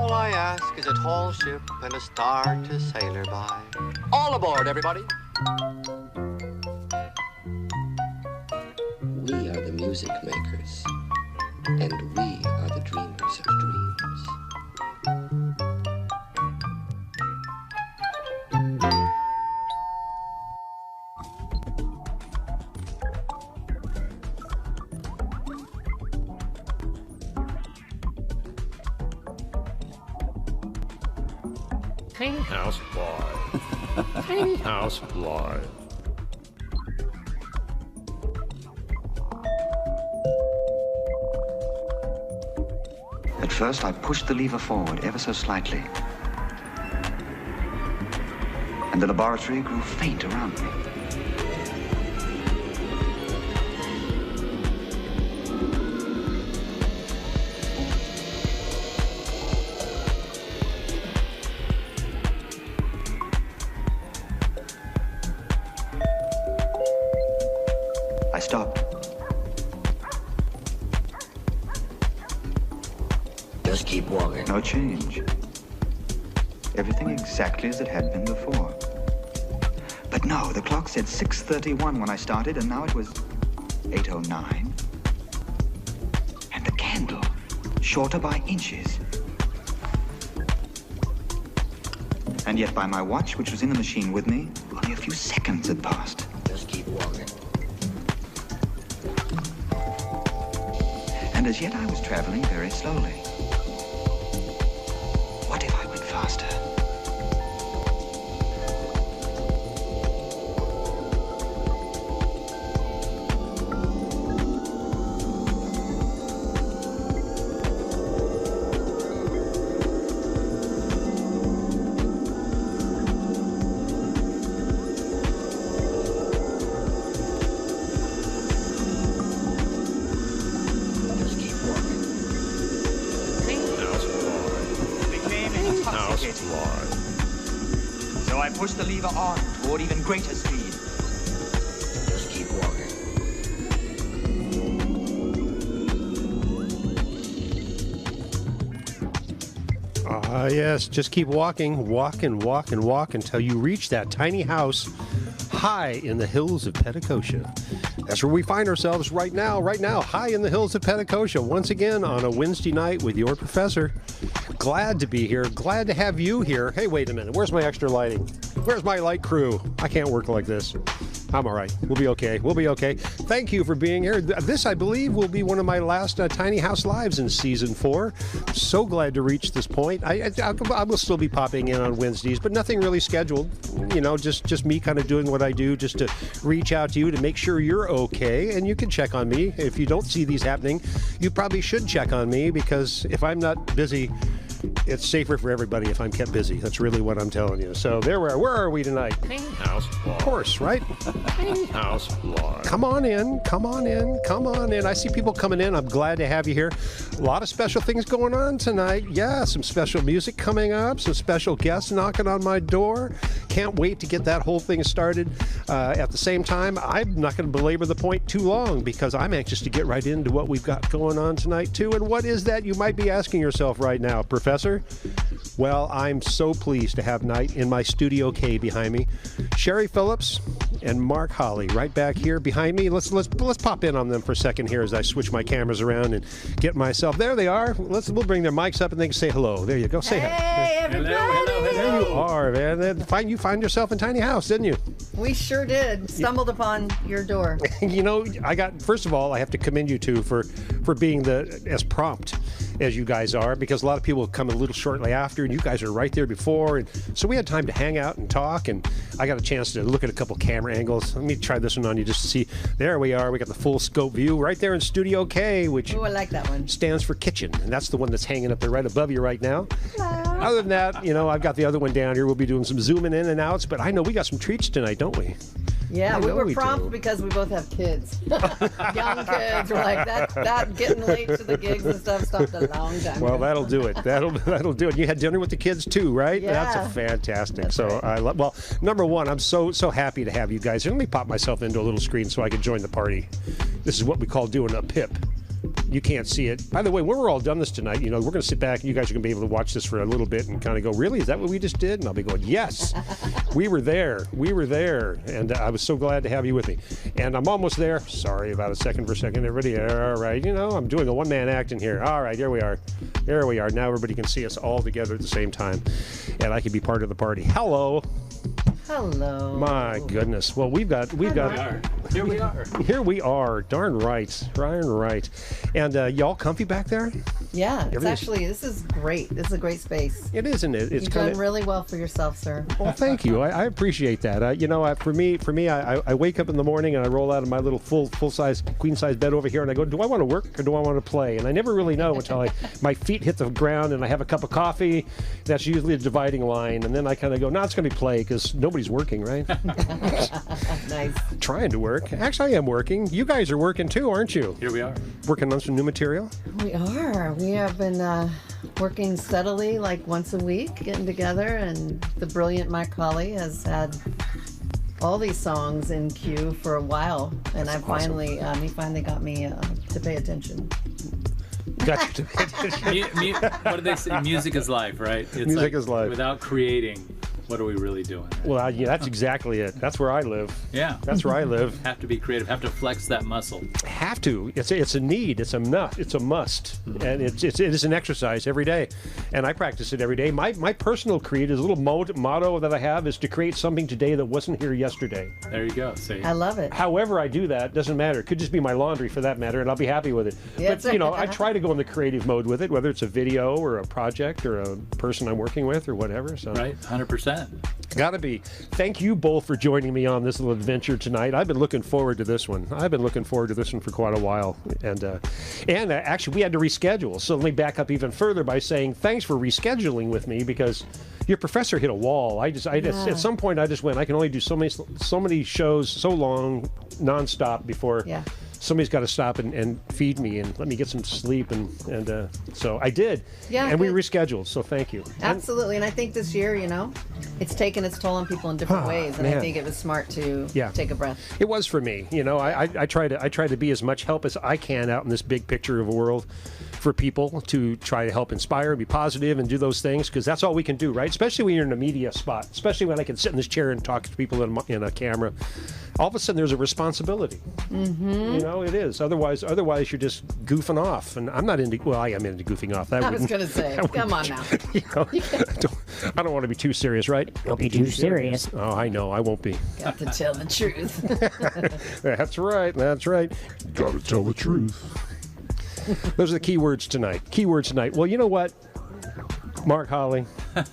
All I ask is a tall ship and a star to sail her by. All aboard, everybody. We are the music makers, and we are the dreamers of dreams. Tiny House Live. Tiny House Live. At first, I pushed the lever forward ever so slightly. And the laboratory grew faint around me. I stopped. Just keep walking. No change. Everything exactly as it had been before. But no, the clock said 6:31 when I started, and now it was 8:09. And the candle, shorter by inches. And yet by my watch, which was in the machine with me, only a few seconds had passed. Just keep walking. And as yet I was traveling very slowly. What if I went faster? Just keep walking. House Live. So I pushed the lever on toward even greater speed. Just keep walking. Yes, just keep walking, walk and walk and walk until you reach that tiny house high in the hills of Petticoat. That's where we find ourselves right now, high in the hills of Petticoat, once again on a Wednesday night with your professor. Glad to be here, glad to have you here. Hey, wait a minute, where's my extra lighting? Where's my light crew? I can't work like this. I'm all right. We'll be okay. We'll be okay. Thank you for being here. This, I believe, will be one of my last Tiny House Lives in Season 4. So glad to reach this point. I will still be popping in on Wednesdays, but nothing really scheduled. You know, just me kind of doing what I do just to reach out to you to make sure you're okay. And you can check on me. If you don't see these happening, you probably should check on me, because if I'm not busy, it's safer for everybody if I'm kept busy. That's really what I'm telling you. So there we are. Where are we tonight? Tiny House Live. Of course, right? Tiny House Live. Come on in. Come on in. Come on in. I see people coming in. I'm glad to have you here. A lot of special things going on tonight. Yeah, some special music coming up. Some special guests knocking on my door. Can't wait to get that whole thing started. At the same time, I'm not going to belabor the point too long, because I'm anxious to get right into what we've got going on tonight, too. And what is that, you might be asking yourself right now, Professor? Well, I'm so pleased to have tonight in my Studio K behind me, Sherrie Phillips and Mark Holley right back here behind me. Let's pop in on them for a second here as I switch my cameras around and get myself. There they are. We'll bring their mics up and they can say hello. There you go. Say hi. Hey, everybody. Hello. There you are, man. You find yourself in Tiny House, didn't you? We sure did. Stumbled upon your door. You know, first of all, I have to commend you two for being as prompt as you guys are, because a lot of people come a little shortly after, and you guys are right there before, and so we had time to hang out and talk, and I got a chance to look at a couple camera angles. Let me try this one on you just to see. There we are. We got the full scope view right there in Studio K, which I like that one. Stands for kitchen, and that's the one that's hanging up there right above you right now. Hello. Other than that, you know, I've got the other one down here. We'll be doing some zooming in and outs, but I know we got some treats tonight, don't we? Yeah, we were prompt do. because we both have kids. Young kids. We're like, that getting late to the gigs and stuff stopped a long time Well, ago. that'll do it. That'll do it. You had dinner with the kids too, right? Yeah. That's fantastic. That's so right. I love. Well, number one, I'm so happy to have you guys here. Let me pop myself into a little screen so I can join the party. This is what we call doing a pip. You can't see it. By the way, when we're all done this tonight, we're going to sit back and you guys are going to be able to watch this for a little bit and kind of go, really? Is that what we just did? And I'll be going, yes, we were there. We were there. And I was so glad to have you with me. And I'm almost there. Sorry about a second for a second, everybody. All right. I'm doing a one-man act in here. All right. Here we are. There we are. Now everybody can see us all together at the same time. And I can be part of the party. Hello. Hello. My goodness. Well, we've got. Here we are. Here we are. Darn right. Darn right. And y'all comfy back there? Yeah, this is great. This is a great space. It is, isn't it? It's You've done really well for yourself, sir. Well, thank you. I appreciate that. For me, I wake up in the morning and I roll out of my little full-size, queen-size bed over here and I go, do I want to work or do I want to play? And I never really know until my feet hit the ground and I have a cup of coffee. That's usually a dividing line. And then I kind of go, no, it's going to be play because nobody's working, right? Nice. Trying to work. Actually, I am working. You guys are working too, aren't you? Here we are. Working on some new material? We are. We have been working steadily, like once a week, getting together, and the brilliant Mike Holley has had all these songs in queue for a while, and That's he finally got me to pay attention. Got you to pay attention. What do they say? Music is life, right? It's Music is life. Without creating, what are we really doing? Well, yeah, that's exactly it. That's where I live. Yeah. That's where I live. Have to be creative. Have to flex that muscle. Have to. It's a need. It's a must. And it is an exercise every day. And I practice it every day. My personal creed is a little motto that I have is to create something today that wasn't here yesterday. There you go. See. I love it. However I do that, doesn't matter. It could just be my laundry for that matter, and I'll be happy with it. Yeah, but, I try to go in the creative mode with it, whether it's a video or a project or a person I'm working with or whatever. So. Right. 100%. Gotta be. Thank you both for joining me on this little adventure tonight. I've been looking forward to this one. For quite a while. And actually, we had to reschedule. So let me back up even further by saying thanks for rescheduling with me because your professor hit a wall. At some point, I just went, I can only do so many shows so long, nonstop before... Yeah. Somebody's got to stop and feed me and let me get some sleep, and so I did. Yeah, and we rescheduled. So thank you. Absolutely, and I think this year, it's taken its toll on people in different ways, and I think it was smart to take a breath. It was for me. I try to be as much help as I can out in this big picture of a world for people to try to help inspire, be positive, and do those things because that's all we can do, right? Especially when you're in a media spot. Especially when I can sit in this chair and talk to people in a camera. All of a sudden, there's a responsibility. Mm-hmm. It is. Otherwise, you're just goofing off. And I'm not into. Well, I am into goofing off. I was going to say, come on now. I don't want to be too serious, right? Don't be too serious. Oh, I know. I won't be. Got to tell the truth. That's right. That's right. Got to tell the truth. Those are the key words tonight. Well, you know what? Mark Holley.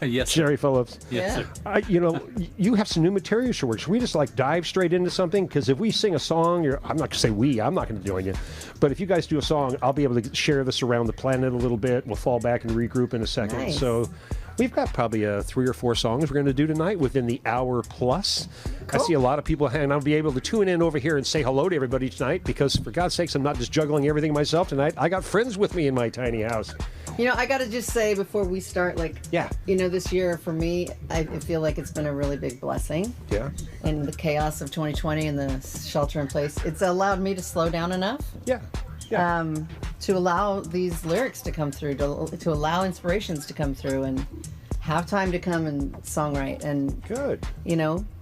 Yes, Sherrie Phillips. Yes, sir. You have some new material for work. Should we just dive straight into something? Because if we sing a song, I'm not going to say we. I'm not going to join you. But if you guys do a song, I'll be able to share this around the planet a little bit. We'll fall back and regroup in a second. Nice. So we've got probably 3 or 4 songs we're going to do tonight within the hour plus. Cool. I see a lot of people, and I'll be able to tune in over here and say hello to everybody tonight because, for God's sakes, I'm not just juggling everything myself tonight. I got friends with me in my tiny house. I got to just say before we start, this year for me, I feel like it's been a really big blessing. Yeah. In the chaos of 2020 and the shelter in place, it's allowed me to slow down enough. Yeah. To allow these lyrics to come through, to allow inspirations to come through, and have time to come and songwrite and good.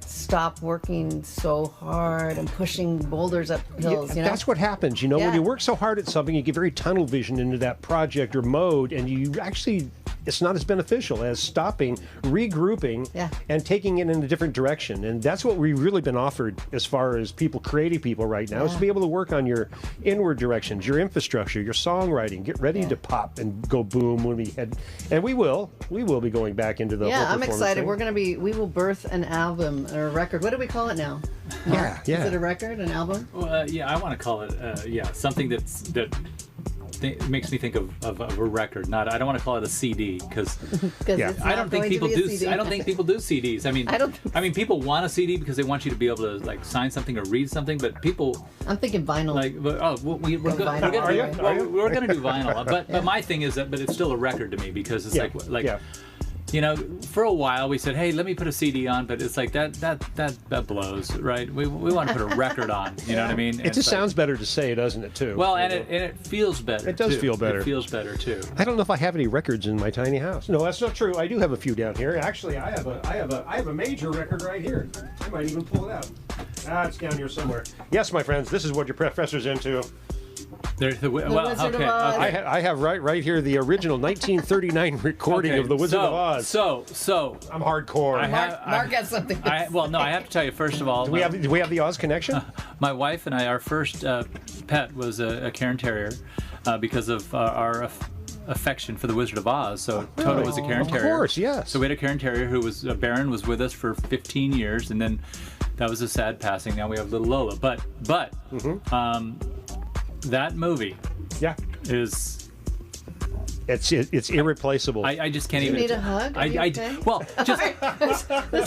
Stop working so hard and pushing boulders up hills. That's what happens. When you work so hard at something, you get very tunnel vision into that project or mode, and you actually, it's not as beneficial as stopping, regrouping, and taking it in a different direction. And that's what we've really been offered as far as creative people right now, is to be able to work on your inward directions, your infrastructure, your songwriting, get ready to pop and go boom when we head. And we will be going back into the whole I'm excited. thing. We will birth an album or a record. What do we call it now? Mark? Yeah. Is it a record, an album? Well, I want to call it something that makes me think of a record. I don't want to call it a CD because I don't think people do. I don't think people do CDs. I mean, people want a CD because they want you to be able to sign something or read something. But people, I'm thinking vinyl. We're going to do vinyl. But my thing is that, but it's still a record to me because it's for a while we said, hey, let me put a CD on, but it's like that blows, right? We want to put a record on, you know what I mean? It just sounds better to say, doesn't it, too? Well, and it feels better. It does feel better. It feels better too. I don't know if I have any records in my tiny house. No, that's not true. I do have a few down here. Actually, I have a major record right here. I might even pull it out. It's down here somewhere. Yes, my friends, this is what your professor's into. Wizard of Oz. I have right here the original 1939 recording of The Wizard of Oz. So I'm hardcore. Mark has something. I have to tell you, first of all, do we have the Oz connection? My wife and I, our first pet was a Cairn Terrier because of our affection for the Wizard of Oz. So Toto was a Cairn Terrier. Of course, yes. So we had a Cairn Terrier who was Baron, was with us for 15 years, and then that was a sad passing. Now we have little Lola. But that movie, is. It's irreplaceable. I just can't even. You need a hug? Okay? Well, just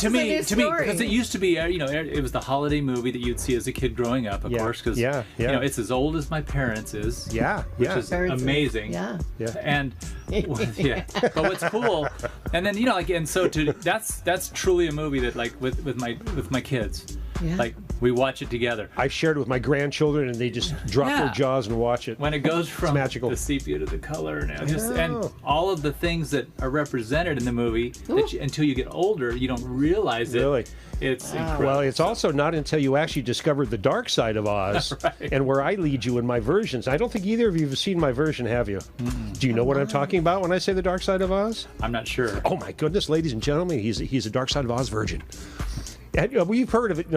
to me, because it used to be, it was the holiday movie that you'd see as a kid growing up, of course, because it's as old as my parents is. Which is amazing. Yeah. And but what's cool, and then and so that's truly a movie that with my kids. Yeah. Like we watch it together. I've shared it with my grandchildren, and they just drop their jaws and watch it. When it goes from magical. The sepia to the color, and all of the things that are represented in the movie, until you get older, you don't realize it. Really? It's incredible. Well, it's also not until you actually discovered the dark side of Oz, and where I lead you in my versions. I don't think either of you have seen my version, have you? Do you know what I'm talking about when I say the dark side of Oz? I'm not sure. Oh my goodness, ladies and gentlemen, he's a dark side of Oz virgin. We've heard of it.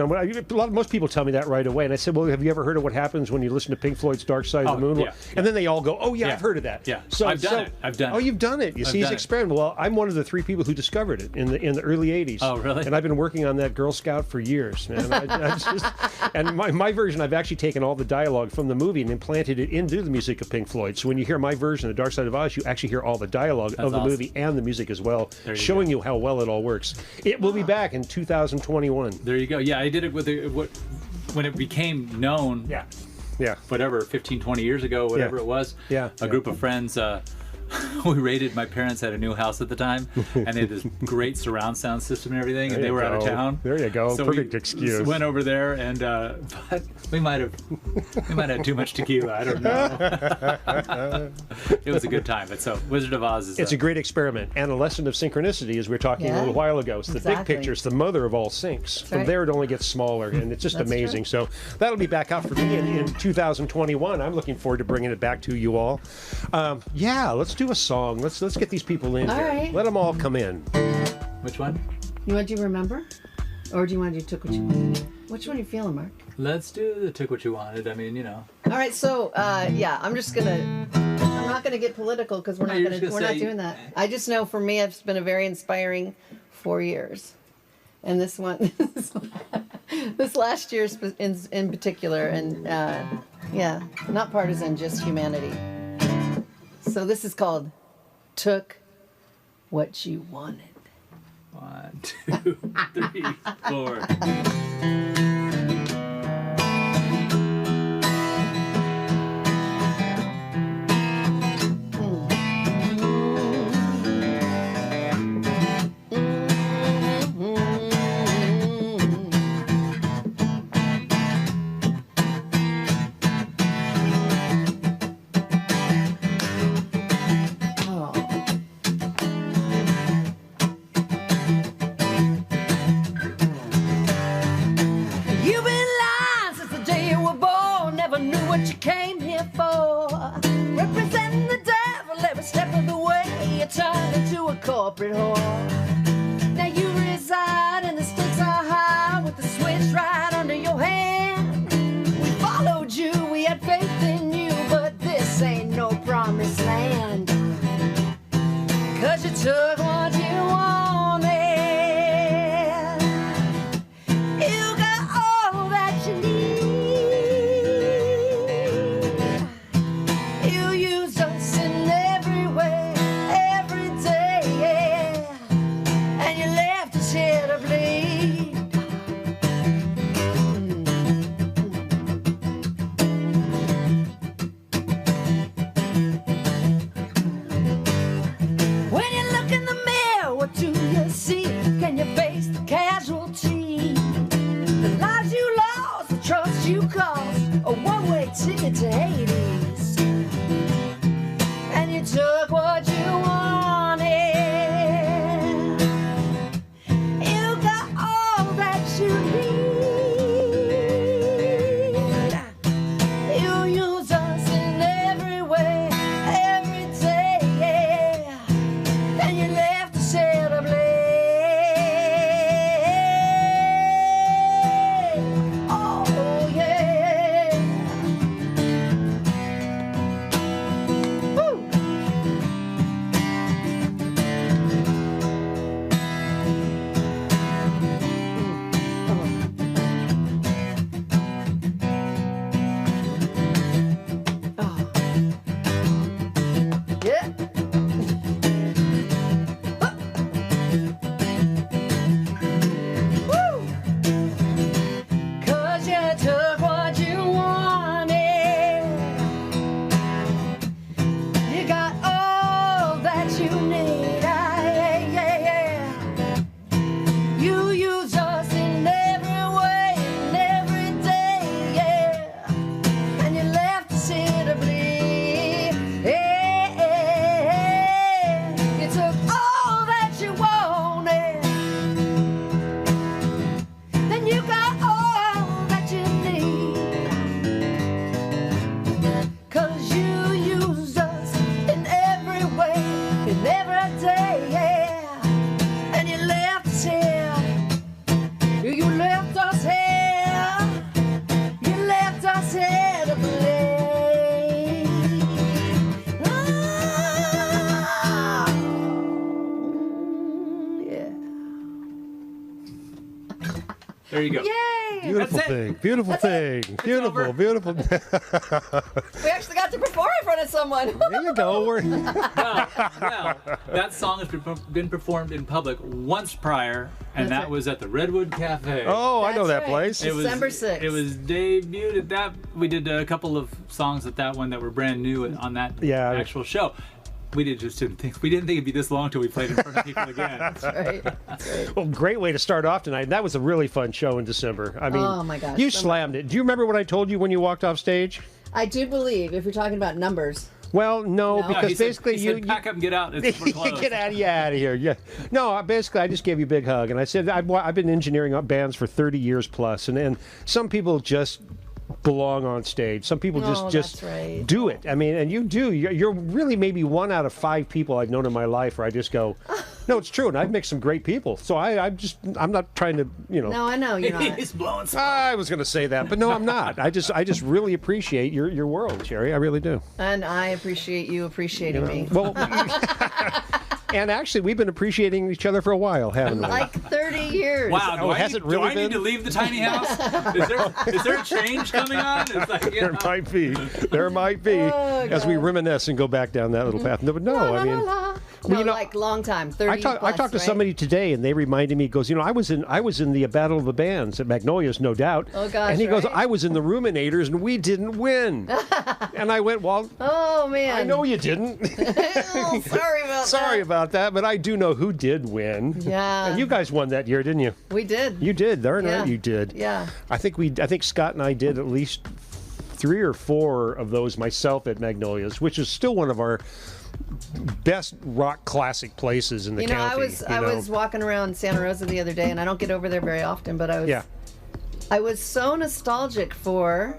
Most people tell me that right away, and I said, "Well, have you ever heard of what happens when you listen to Pink Floyd's "Dark Side of the Moon"?" And then they all go, "Oh yeah, I've heard of that." Yeah, so I've done it. Oh, you've done it. You see, he's experimental. Well, I'm one of the 3 people who discovered it in the early '80s. Oh, really? And I've been working on that Girl Scout for years, man. And my version, I've actually taken all the dialogue from the movie and implanted it into the music of Pink Floyd. So when you hear my version of "The Dark Side of Oz," you actually hear all the dialogue of the movie and the music as well, showing you how well it all works. It will be back in 2021. There you go. Yeah, I did it with when it became known. Yeah. Whatever, 15, 20 years ago, whatever it was. Yeah. A group of friends. We raided. My parents had a new house at the time, and they had this great surround sound system and everything, and they were out of town. There you go. So Perfect excuse. Went over there, and but we might have had too much tequila. I don't know. It was a good time. But so Wizard of Oz is. It's a great experiment and a lesson of synchronicity, as we were talking a little while ago. It's the big picture. It's the mother of all syncs. From there, it only gets smaller, and it's just amazing. True. So that'll be back out for me in 2021. I'm looking forward to bringing it back to you all. Let's do a song. Let's get these people in here. Right. Let them all come in. Which one? You want to do Remember? Or do you want to do Took What You Wanted? Which one are you feeling, Mark? Let's do the Took What You Wanted. I mean, All right, so I'm not gonna get political because we're not doing that. I just know for me it's been a very inspiring 4 years. And this one this last year's in particular, and not partisan, just humanity. So this is called Took What You Wanted. 1, 2, 3, 4. Corporate whore. Now you reside and the stakes are high with the switch right under your hand. We followed you, we had faith in you, but this ain't no promised land. 'Cause you took what you wanted. You got all that you need. You used us in every way. Here to bleed. When you look in the and you faced the casualty. The lives you lost, the trust you cost, a one-way ticket to Hades. And you took what you wanted. You got all that you need. You use us in every way, every day, yeah. And you left us here to blame. Oh, yeah. Woo. Oh. Yeah. Woo. 'Cause you took what you wanted. You got all that you need. Yeah, yeah, yeah. You use us in every way, in every day, yeah. And you left us here to bleed. Yeah. You took all that you wanted. Then you got all that you need. 'Cause you use us in every way, in every day, yeah. And you left us here. You left us here. You left us here to play. Ah. Yeah. There you go. Yay! Beautiful That's it. thing. Beautiful thing. Beautiful. over. Beautiful. We actually got to perform in front of someone. There you go. Well, that song has been performed in public once prior, and That's that right. was at the Redwood Cafe. Oh, I know That's that right. place. It was December 6th. It was debuted at that. We did a couple of songs at that one that were brand new on that Yeah. actual show. We didn't think it'd be this long till we played in front of people again. That's right. That's right. Well, great way to start off tonight. That was a really fun show in December. I mean, Oh, my gosh. you slammed it. Do you remember what I told you when you walked off stage? I do believe, if you're talking about numbers, Well, no, No. because He said- basically he said, pack up and get out. It's we're closed. get out of here. Yeah. No, basically, I just gave you a big hug, and I said I've been engineering up bands for 30 years plus, and some people just belong on stage. Some people Oh, just that's right. do it. I mean, and you do. You're really maybe 1 out of 5 people I've known in my life where I just go, no, it's true, and I've mixed some great people. So I'm not trying to, no, I know you're not. He's blowing smoke. I was going to say that, but no, I'm not. I just really appreciate your world, Sherrie. I really do. And I appreciate you appreciating me. Well, and actually, we've been appreciating each other for a while, haven't we? Like 30 years. Wow, Oh, has it really do I need been? to leave the tiny house? Is there a change coming on? It's like, There might be. There might be. Oh, as we God. reminisce and go back down that little path. No, but no, I mean, No, you know, like long time, 30 I talked to plus, right? somebody today, and they reminded me. Goes, I was in the Battle of the Bands at Magnolia's, no doubt. Oh, gosh, And he goes, right? I was in the Ruminators, and we didn't win. And I went, well, Oh, man. I know you didn't. Oh, sorry about Sorry that. about that, but I do know who did win. Yeah. And you guys won that year, didn't you? We did. You did. Darn Yeah. right, you did. Yeah. I think Scott and I did at least 3 or 4 of those myself at Magnolia's, which is still one of our best rock classic places in the You know, county. I was walking around Santa Rosa the other day, and I don't get over there very often, but I was so nostalgic for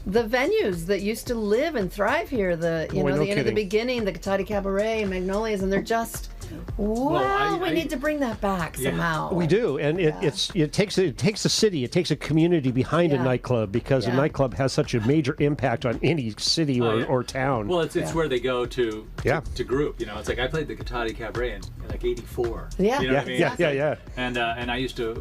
the venues that used to live and thrive here. no The kidding. beginning, the Cotati Cabaret, Magnolias, and they're just we need to bring that back somehow. We do, and it takes a city, it takes a community behind a Yeah. nightclub, because a Yeah. nightclub has such a major impact on any city or town. Well, it's where they go to Yeah. to group. It's like I played the Cotati Cabaret in like '84. Yeah. You know yeah, what I mean? yeah. And I used to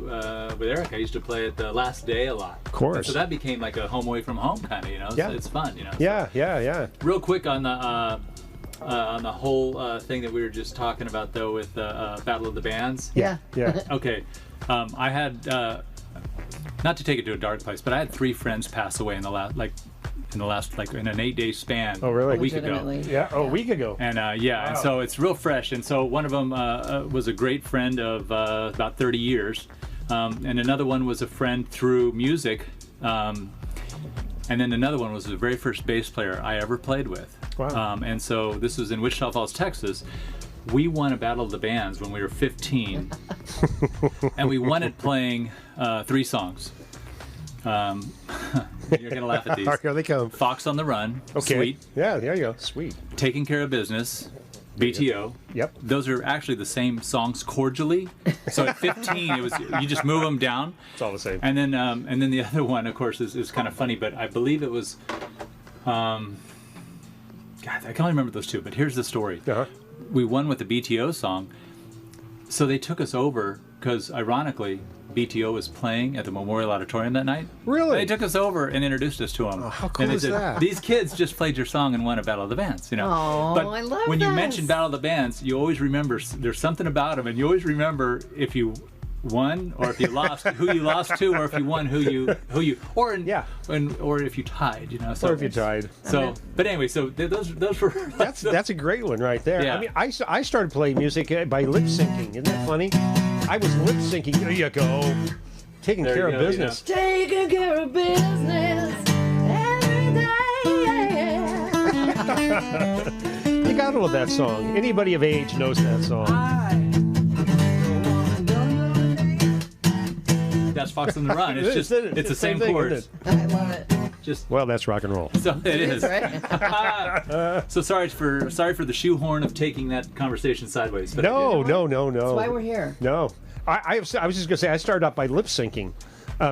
with Eric. I used to play at the Last Day a lot. Of course. So that became like a home away from home kind of. Yeah. It's fun. Yeah. Real quick on the whole thing that we were just talking about though with Battle of the Bands. Yeah. Yeah. Okay. I had not to take it to a dark place, but I had 3 friends pass away in the last in the last, like, in an 8-day span. Oh, really? A week ago. Yeah, a week ago. And and so it's real fresh. And so one of them was a great friend of about 30 years. And another one was a friend through music. And then another one was the very first bass player I ever played with. Wow. And so this was in Wichita Falls, Texas. We won a Battle of the Bands when we were 15. And we won it playing 3 songs. You're going to laugh at these. Here they come. Fox on the Run. Okay. Sweet. Yeah, there you go. Sweet. Taking Care of Business. BTO. Yep. Those are actually the same songs cordially. So at 15, it was you just move them down. It's all the same. And then the other one, of course, is kind of funny, but I believe it was. God, I can't remember those two. But here's the story. Uh-huh. We won with the BTO song, so they took us over because, ironically, BTO was playing at the Memorial Auditorium that night. Really? They took us over and introduced us to them. Oh, how cool and they is said, that? These kids just played your song and won a Battle of the Bands, you know. Oh, but I love when you this. mention Battle of the Bands, you always remember there's something about them, and you always remember if you won or if you lost, who you lost to, or if you won, who you, or if you tied, you know. So, or if you tied. So, but anyway, so those were that's a great one right there. Yeah. I mean, I started playing music by lip syncing. Isn't that funny? I was lip syncing. There you go. Taking care of business. Taking care of business every day. You gotta love that song. Anybody of age knows that song. That's Fox on the Run. It's it's the same thing, chords. isn't I love it. Just Well, that's rock and roll. so it is. Right? So sorry for the shoehorn of taking that conversation sideways. But No. That's why we're here. No. I was just going to say, I started off by lip syncing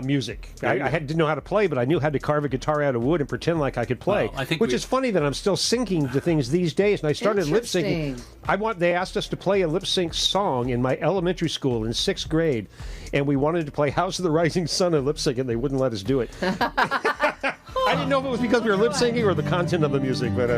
music. Didn't know how to play, but I knew how to carve a guitar out of wood and pretend like I could play. Well, I think which is funny that I'm still syncing to things these days. And I started lip syncing. Interesting. They asked us to play a lip sync song in my elementary school in 6th grade. And we wanted to play House of the Rising Sun and lip sync, and they wouldn't let us do it. I didn't know if it was because we were lip syncing or the content of the music, but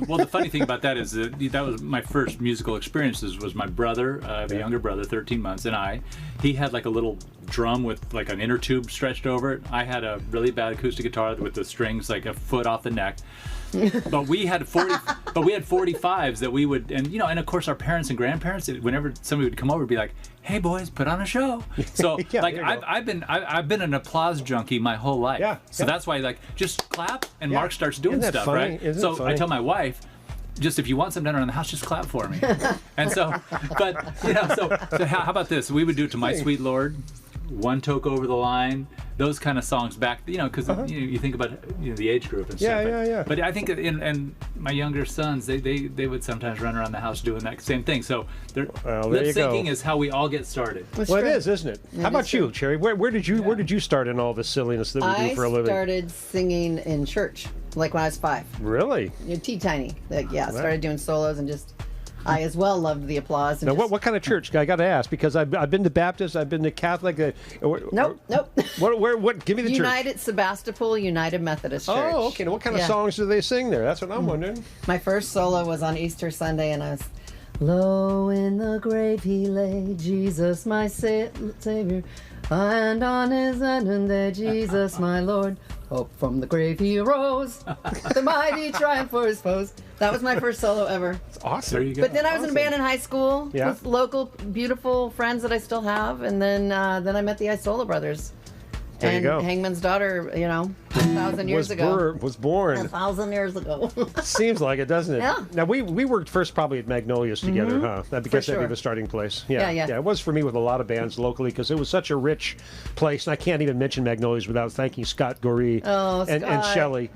well, the funny thing about that is that was my first musical experiences. Was my brother, I have a younger brother, 13 months, and he had like a little drum with like an inner tube stretched over it. I had a really bad acoustic guitar with the strings like a foot off the neck. But we had 45s that we would, and of course our parents and grandparents, whenever somebody would come over, would be like, "Hey boys, put on a show." So I've been an applause junkie my whole life. Yeah. So that's why just clap and Mark starts doing Isn't that stuff, funny? right? Isn't So it funny? I tell my wife, just if you want something done around the house, just clap for me. And so, but so how about this? We would do it to My Sweet Lord, One Toke Over the Line, those kind of songs back, because you think about the age group and stuff. Yeah. But I think and my younger sons, they would sometimes run around the house doing that same thing. So lip syncing is how we all get started. Well, it is, isn't it? How about you, Sherrie? Where did you start in all this silliness that we do for a living? I started singing in church, like when I was 5. Really? Teeny. Started doing solos and just. I as well loved the applause. And now, what kind of church? I got to ask because I've been to Baptist, I've been to Catholic. Nope. What? Give me the church. United Sebastopol United Methodist Church. Oh, okay. Now, what kind of songs do they sing there? That's what I'm wondering. My first solo was on Easter Sunday, and I was, "Low in the grave he lay, Jesus my Savior, and on his end there, Jesus my Lord. Up from the grave he arose, the mighty triumph for his foes." That was my first solo ever. It's awesome. There you go. But then I was in a band in high school Yeah. with local beautiful friends that I still have, and then I met the Isola brothers. There you go. Hangman's daughter, 1,000 years ago. Was born. 1,000 years ago. Seems like it, doesn't it? Yeah. Now, we worked first probably at Magnolias together, huh? I guess that'd be sure. the starting place. Yeah. It was for me with a lot of bands locally because it was such a rich place. And I can't even mention Magnolias without thanking Scott Goree and Scott. Shelley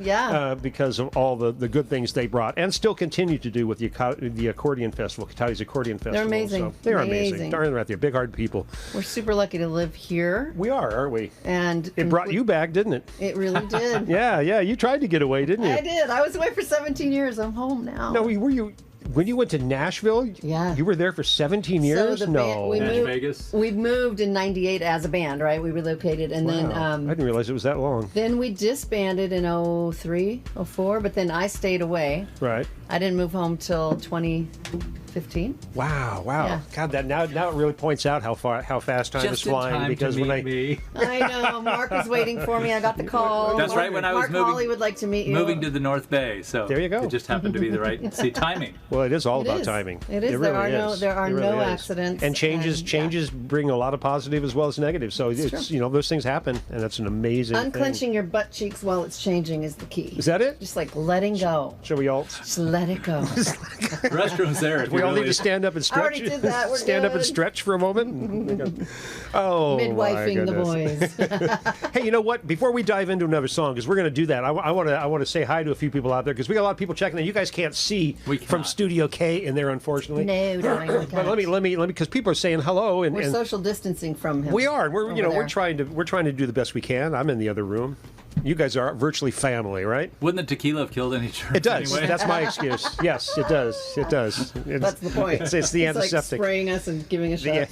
because of all the good things they brought and still continue to do with the Accordion Festival, Katati's Accordion Festival. They're amazing. So they're amazing. Darn right there. Big, hard people. We're super lucky to live here. We are, aren't we? And It brought you back, didn't it? It really did. Yeah. You tried to get away, didn't you? I did. I was away for 17 years. I'm home now. No, were you when you went to Nashville? Yeah. You were there for 17 years? So No. Vegas. We moved in '98 as a band, right? We relocated, and Wow. I then didn't realize it was that long. we disbanded in '03, '04. But then I stayed away. Right. I didn't move home till 2015. Wow. Yeah. God, that now it really points out how fast time is flying because when me. I know. Mark was waiting for me. I got the call. That's right, when I was Mark moving. Holley would like to meet you. Moving to the North Bay, so there you go. It just happened to be the right timing. Well, it is all It about is. timing. It is. It really There are It really no is. accidents. And changes bring a lot of positive as well as negative. So it's those things happen, and that's an amazing Unclenching thing. your butt cheeks while it's changing is the key. Is that it? Just like letting go. Shall we all? Just let it go. Restrooms there. if We you all really- need to stand up and I stretch. already did that. We're Stand up and good. stretch for a moment. Oh, Midwifing my the goodness. boys. Hey, you know what? Before we dive into another song, because we're going to do that, I want to say hi to a few people out there because we got a lot of people checking in. You guys can't see We from cannot. Studio K in there, unfortunately. No, darling, we But let me because people are saying hello and, We're and social distancing from him. we are. We're over there. we're trying to do the best we can. I'm in the other room. You guys are virtually family, right? Wouldn't the tequila have killed any germs It does. anyway? That's my excuse. Yes, it does. It does. That's the point. It's the Like antiseptic. spraying us and giving a shot.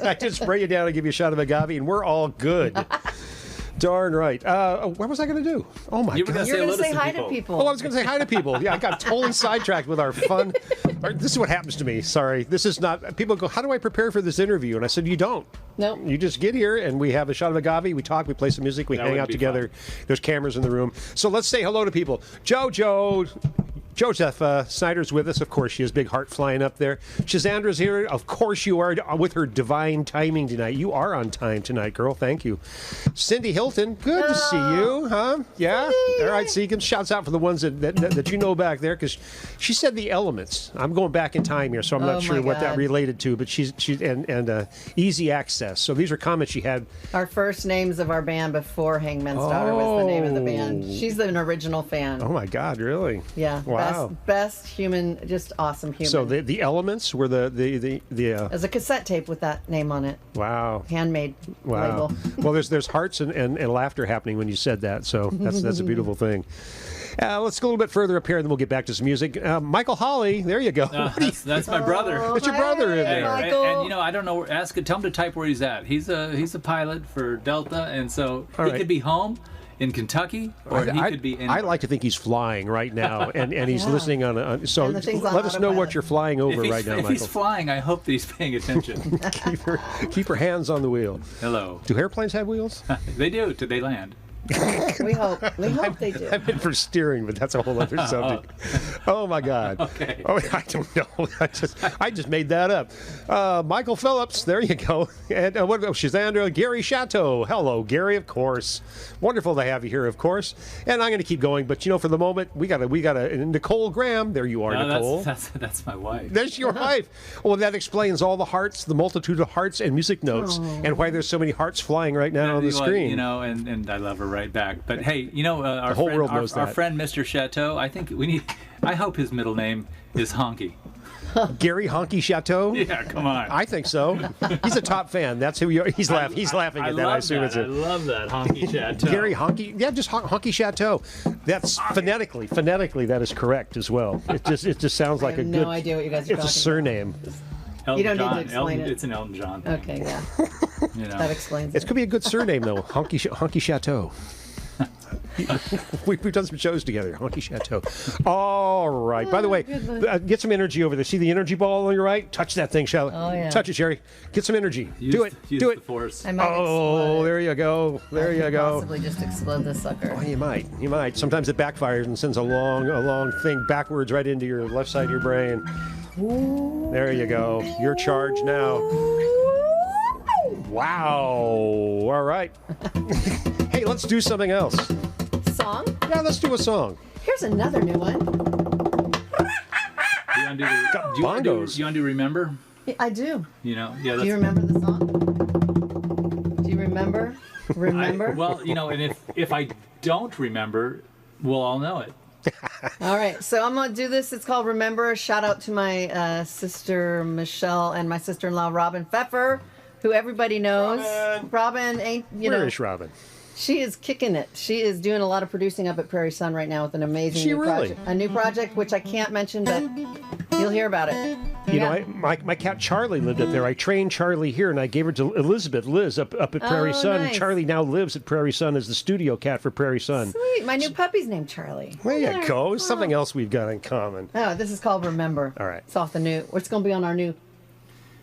I just spray you down and give you a shot of agave, and we're all good. Darn right. What was I going to do? Oh my You were God. going to You're say going hello to say some hi people. to people. Oh, I was going to say hi to people. Yeah, I got totally sidetracked with our fun. This is what happens to me. Sorry. This is not. People go, how do I prepare for this interview? And I said, you don't. Nope. You just get here and we have a shot of agave. We talk. We play some music. We That hang would out be together. There's cameras in the room. So let's say hello to people. Joseph Snyder's with us. Of course, she has big heart flying up there. Shazandra's here. Of course, you are with her divine timing tonight. You are on time tonight, girl. Thank you. Cindy Hilton, good to see you, huh? Yeah? All right, Segan. Shouts out for the ones that you know back there because she said the elements. I'm going back in time here, so I'm Oh, not sure my what that God. related to, but she's easy access. So these are comments she had. Our first names of our band before Hangman's Daughter was the name of the band. Oh. She's an original fan. Oh, my God, really? Yeah. Wow. Best human, just awesome human. So the elements were the There's a cassette tape with that name on it. wow. Handmade Wow. label. Well, there's hearts and laughter happening when you said that, so that's a beautiful thing. Let's go a little bit further up here, and then we'll get back to some music. Michael Holley, there you go. That's my brother. What's your brother in Hey, there? and you know, I don't know. Tell him to type where he's at. He's a pilot for Delta, and so All he right. could be home in Kentucky, or he could be in. I like to think he's flying right now, and he's listening on. So And the thing's on let us know what autopilot. you're flying over right now, if he's Michael. flying, I hope that he's paying attention. keep her hands on the wheel. Hello. Do airplanes have wheels? They do. Till they land. We hope they do. I'm in for steering, but that's a whole other subject. Oh my God. Okay. Oh, I don't know. I just made that up. Michael Phillips, there you go. And what? Shazandra, Gary Chateau. Hello, Gary. Of course. Wonderful to have you here. Of course. And I'm going to keep going, but for the moment, we got a Nicole Graham. There you are, No, Nicole. that's my wife. There's your wife. Well, that explains all the hearts, the multitude of hearts and music notes, and why there's so many hearts flying right now on the Well, screen. You know, and I love her right back. But hey, you know, our whole friend, world knows our that. friend Mr. Chateau. I think we need. I hope his middle name is Honky. Gary Honky Chateau. Yeah, come on. I think so. He's a top fan. That's who you are. He's laughing. He's laughing at that. I assume it's I a love that Honky Chateau. Gary Honky. Yeah, just Honky Chateau. That's phonetically that is correct as well. It just sounds like I have a no good. idea what you guys are It's a talking surname. Elton You don't need to John. explain it. It's an Elton John thing. Okay, yeah. You know. That explains It it. could be a good surname though. Honky Chateau. We've done some shows together. Honky Chateau. All right. By the way, get some energy over there. See the energy ball on your right? Touch that thing, Shelley. Oh, yeah. Touch it, Sherry. Get some energy. Do it. Use Do the it. force. I might Oh, explode. there you go. There I you could go. Possibly just explode this sucker. Oh, you might. You might. Sometimes it backfires and sends a long thing backwards right into your left side of your brain. There you go. You're charged now. Wow. All right. Hey, let's do something else. Song? Yeah, let's do a song. Here's another new one. Do you want to do, bongos. you want to do Remember? I do. You know, yeah. Do you remember the song? Do you remember? Remember? Well, you know, and if I don't remember, we'll all know it. All right, so I'm going to do this. It's called Remember. Shout out to my sister Michelle and my sister-in-law Robin Pfeffer, who everybody knows. Robin ain't, Where is Robin? She is kicking it. She is doing a lot of producing up at Prairie Sun right now with an amazing She new really? project. A new project, which I can't mention, but You'll hear about it. You know, my cat Charlie lived up there. I trained Charlie here, and I gave her to Liz up at Prairie Sun. Nice. Charlie now lives at Prairie Sun as the studio cat for Prairie Sun. Sweet. My new puppy's named Charlie. There you go. Something else we've got in common. Oh, this is called Remember. All right. It's off the new. It's going to be on our new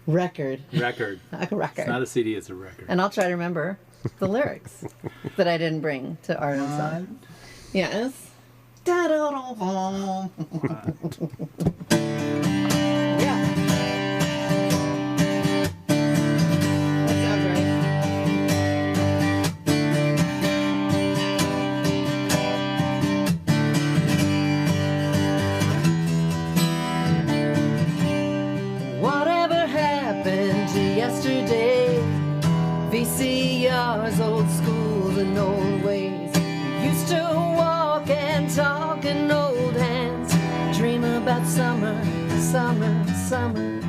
record. Record. A record. It's not a CD, it's a record. And I'll try to remember the lyrics that I didn't bring to art inside. Yes. Da-da-da-da. Yeah. That sounds right. Whatever happened to yesterday? VCRs, old schools, and old ways. We used to walk and talk in old hands, dream about summer, summer, summer.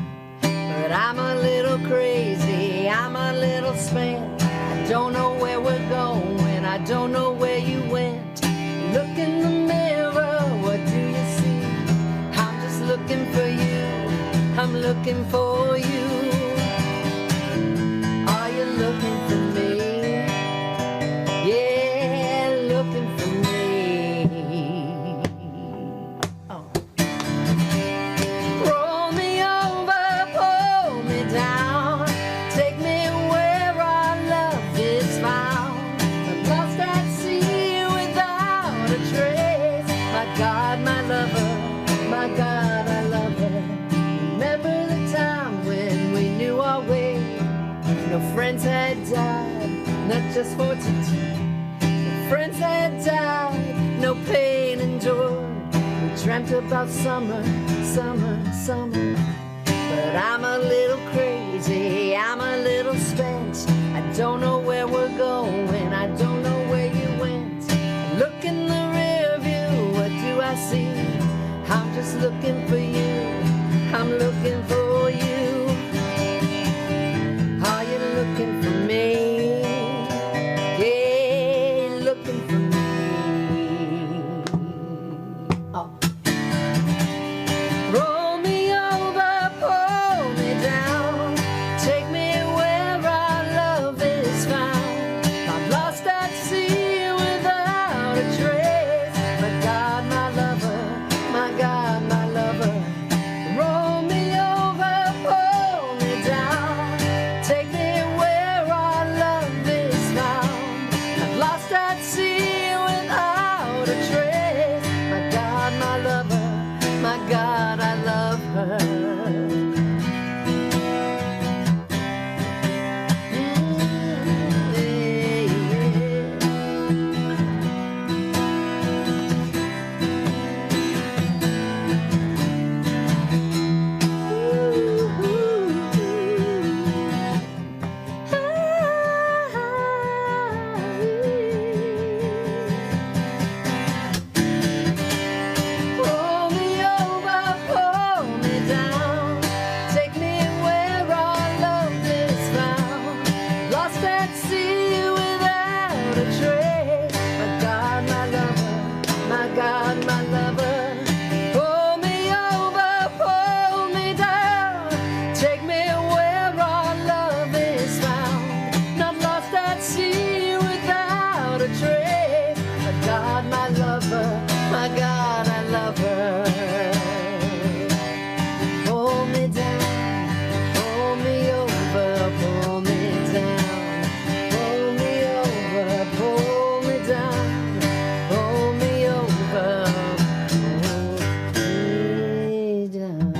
But I'm a little crazy, I'm a little spent. I don't know where we're going, I don't know where you went. Look in the mirror, what do you see? I'm just looking for you, I'm looking for you. Are you looking for me? Yeah, looking for me. Oh. Roll me over, pull me down, take me where our love is found. I'm lost at sea without a trace. My God, my lover, my God, I love her. Remember the time when we knew our way? No friends had died, not just for today. No friends had died, no pain endured. We dreamt about summer, summer, summer. But I'm a little crazy, I'm a little spent. I don't know where we're going, I don't know where you went. Look in the rear view, what do I see? I'm just looking for you, I'm looking for you. Are you looking for me? Yeah, looking for me. Oh. Roll me over, pull me down, take me where our love is found. I'm lost at sea without a trace. My God, my lover, my God, my lover. Roll me over, pull me down, take me where our love is found. I'm lost at sea without a trace. My God, my lover, my God, I love her. Roll me over, pull me down, take me where our love is found. Lost at sea without a trace. My God, my lover, my God, my lover. Pull me over, pull me down, take me where our love is found. Not lost at sea without a trace. My God, my lover, my God, I love her. Pull me down, pull me over, pull me down, pull me over, pull me down, pull me over, pull me down.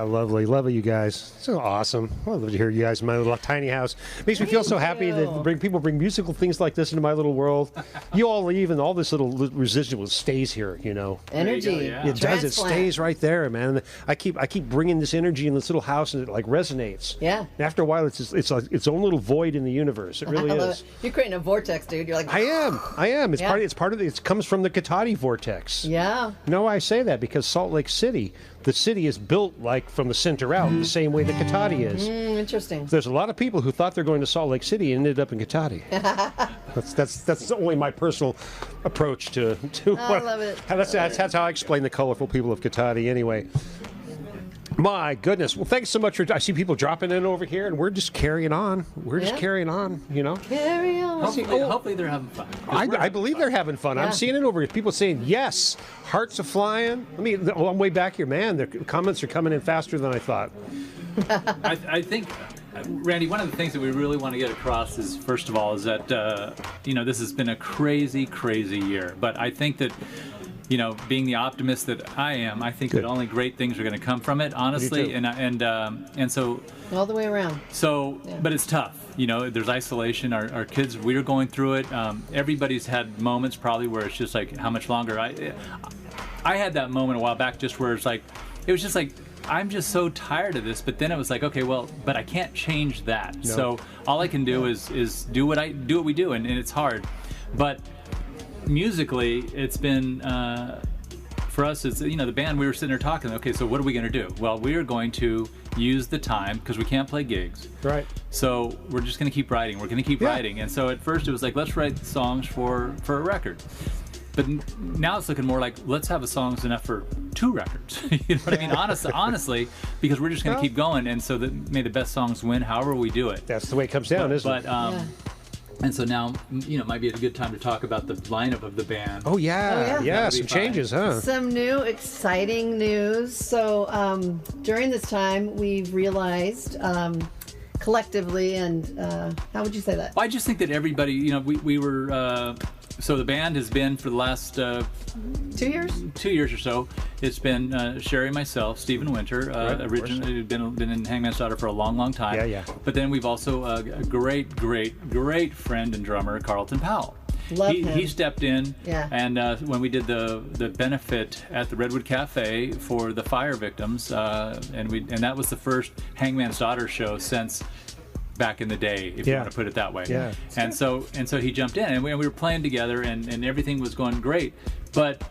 Lovely, lovely, you guys. So awesome. I love to hear you guys in my little tiny house. Makes me feel so happy that people bring musical things like this into my little world. You all leave, and all this little residual stays here. You know, Energy. it does. It stays right there, man. I keep bringing this energy in this little house, and it like resonates. Yeah. And after a while, it's like its own little void in the universe. It really I love is. it. You're creating a vortex, dude. You're like, I am. It's Yeah. part of it comes from the Katati vortex. yeah. You know why I say that? Because Salt Lake City, the city is built like from the center out, the same way the Katati is. Interesting. There's a lot of people who thought they're going to Salt Lake City and ended up in Katati. That's only my personal approach to I love it. That's how I explain the colorful people of Katati anyway. My goodness. Well, thanks so much for. I see people dropping in over here, and we're just carrying on. We're just carrying on, you know. Carry on. Hopefully they're having fun. I believe they're having fun. Yeah. I'm seeing it over here. People saying yes. Hearts are flying. I'm way back here, man. The comments are coming in faster than I thought. I think, Randy, one of the things that we really want to get across is, first of all, is that this has been a crazy, crazy year. But I think that, being the optimist that I am, I think that only great things are going to come from it, honestly. And so all the way around. So, but it's tough. There's isolation. Our kids, we're going through it. Everybody's had moments probably where it's just like, how much longer? I had that moment a while back, just where it was just like, I'm just so tired of this. But then it was like, okay, well, but I can't change that. No. So all I can do is do what we do, and it's hard. But musically, it's been for us. It's the band. We were sitting there talking. Okay, so what are we going to do? Well, we are going to use the time because we can't play gigs. Right. So we're just going to keep writing. We're going to keep writing. And so at first it was like, let's write songs for a record. But now it's looking more like, let's have songs enough for 2 records. You know what I mean? Honestly, because we're just going to keep going, and so that may the best songs win. However we do it. That's the way it comes down, isn't it? And so now, might be a good time to talk about the lineup of the band. Oh yeah, some changes, huh? Some new, exciting news. So during this time, we've realized collectively, and how would you say that? Well, I just think that everybody, we were. So the band has been for the last 2 years? 2 years or so. It's been Sherrie, myself, Stephen Winter, originally been in Hangman's Daughter for a long, long time. Yeah. But then we've also a great friend and drummer, Carlton Powell. Love him. He stepped in, Yeah. and when we did the benefit at the Redwood Cafe for the fire victims, and that was the first Hangman's Daughter show since back in the day, if you want to put it that way. Yeah. And so he jumped in, and we were playing together, and everything was going great. But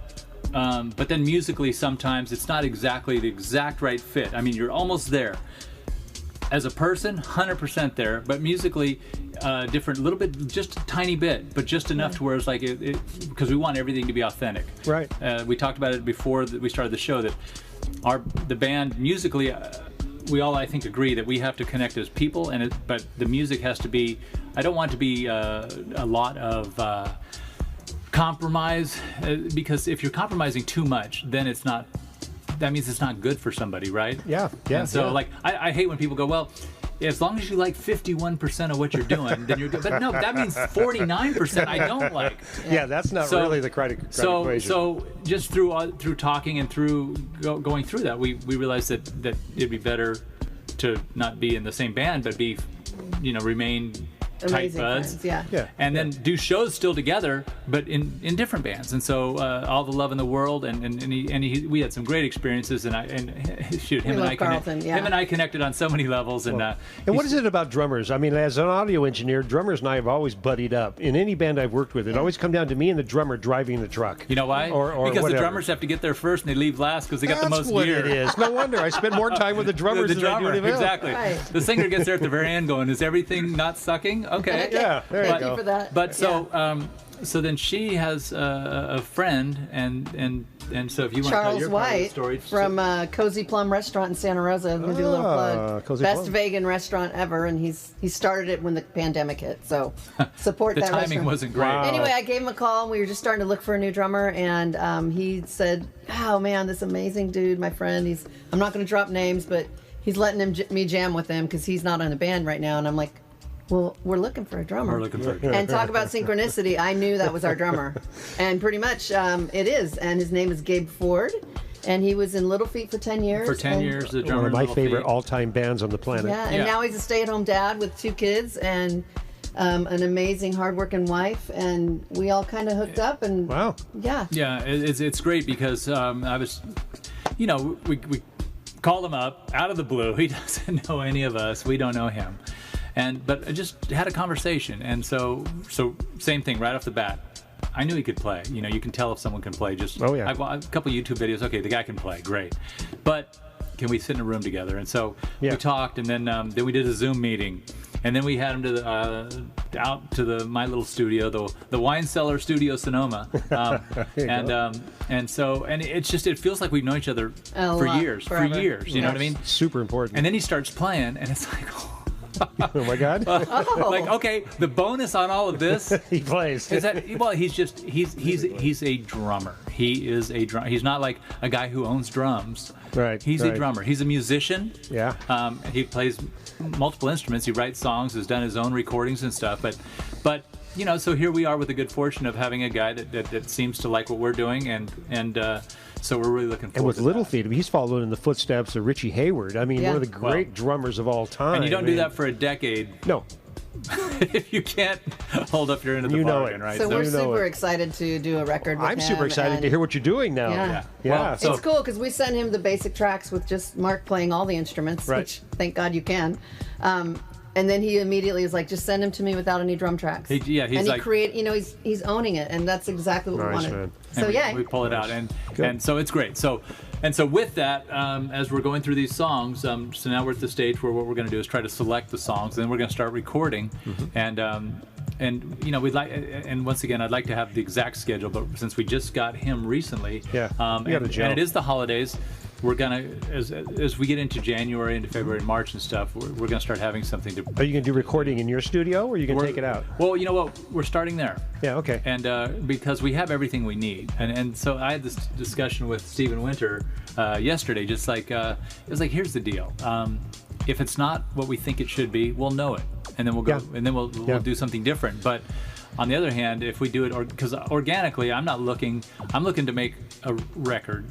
then musically, sometimes it's not exactly the exact right fit. I mean, you're almost there. As a person, 100% there, but musically, different, a little bit, just a tiny bit, but just enough to where it's like, because we want everything to be authentic. Right. We talked about it before that we started the show, that the band musically, we all, I think, agree that we have to connect as people, but the music has to be, I don't want to be a lot of compromise, because if you're compromising too much, then that means it's not good for somebody, right? Yeah. And so, I hate when people go, well, as long as you like 51% of what you're doing, then you're good. But no, that means 49% I don't like. Yeah, that's not really the equation. So just through talking and through going through that, we realized that it'd be better to not be in the same band, but be, remain tight buds. Friends, and then do shows still together, but in different bands. And so all the love in the world, and we had some great experiences, him and I connected on so many levels. And what is it about drummers? I mean, as an audio engineer, drummers and I have always buddied up. In any band I've worked with, it always come down to me and the drummer driving the truck. You know why? Or because whatever. The drummers have to get there first, and they leave last because they got the most gear. That's what it is. No wonder I spend more time with the drummers than I do with the exactly. Right. The singer gets there at the very end, going, "Is everything not sucking?" Okay. Yeah. There Thank you you for that. But so then she has a friend, and so if you want to tell your part of the story, from Cozy Plum Restaurant in Santa Rosa. I'm gonna do a little plug. Best Plum. vegan restaurant ever, and he started it when the pandemic hit. So support the that timing restaurant. wasn't great. Wow. Anyway, I gave him a call, and we were just starting to look for a new drummer, and he said, "Oh man, this amazing dude, my friend. I'm not going to drop names, but he's letting me jam with him because he's not in a band right now." And I'm like, well, we're looking for a drummer. And talk about synchronicity. I knew that was our drummer. And pretty much it is. And his name is Gabe Ford. And he was in Little Feat for 10 years. For 10 years, the drummer. One of my favorite all-time bands on the planet. Yeah, and now he's a stay-at-home dad with 2 kids and an amazing, hard-working wife. And we all kind of hooked up. And wow. Yeah. Yeah, it's great because I was, we called him up out of the blue. He doesn't know any of us. We don't know him. But I just had a conversation, and so same thing right off the bat. I knew he could play. You can tell if someone can play. I've watched a couple YouTube videos. Okay, the guy can play, great. But can we sit in a room together? And so we talked, and then we did a Zoom meeting, And then we had him to the out to my little studio, the Wine Cellar Studio Sonoma, and so it feels like we've known each other for years. You know what I mean? Super important. And then he starts playing, and it's like, oh my God! Like, okay, the bonus on all of this, he plays. Is that he's a drummer. He is a drum. He's not like a guy who owns drums. Right. He's a drummer. He's a musician. Yeah. He plays multiple instruments. He writes songs. Has done his own recordings and stuff. But you know, so here we are with the good fortune of having a guy that seems to like what we're doing, and so we're really looking forward. And with to Little that. Feat, he's following in the footsteps of Richie Hayward. I mean, one of the great drummers of all time. And you don't do that for a decade. No. If you can't hold up your end of the bargain, right? So we're super excited to do a record with him. I'm super excited to hear what you're doing now. Yeah. Well, it's cool because we sent him the basic tracks with just Mark playing all the instruments, which thank God you can. And then he immediately was like, just send him to me without any drum tracks. He's he's owning it, and that's exactly what we wanted. Man. So we pull it out, and so it's great. So with that, as we're going through these songs, so now we're at the stage where what we're going to do is try to select the songs, and then we're going to start recording, and you know we'd like, and once again I'd like to have the exact schedule, but since we just got him recently, and it is the holidays. We're gonna, as we get into January, into February, and March and stuff, we're gonna start having something to. Are you gonna do recording in your studio, or are you gonna take it out? Well, you know what, we're starting there. Yeah, okay. And because we have everything we need, and so I had this discussion with Stephen Winter yesterday. Just like it was like, here's the deal: if it's not what we think it should be, we'll know it, and then we'll go, and then we'll do something different. But on the other hand, if we do it, because organically, I'm looking to make a record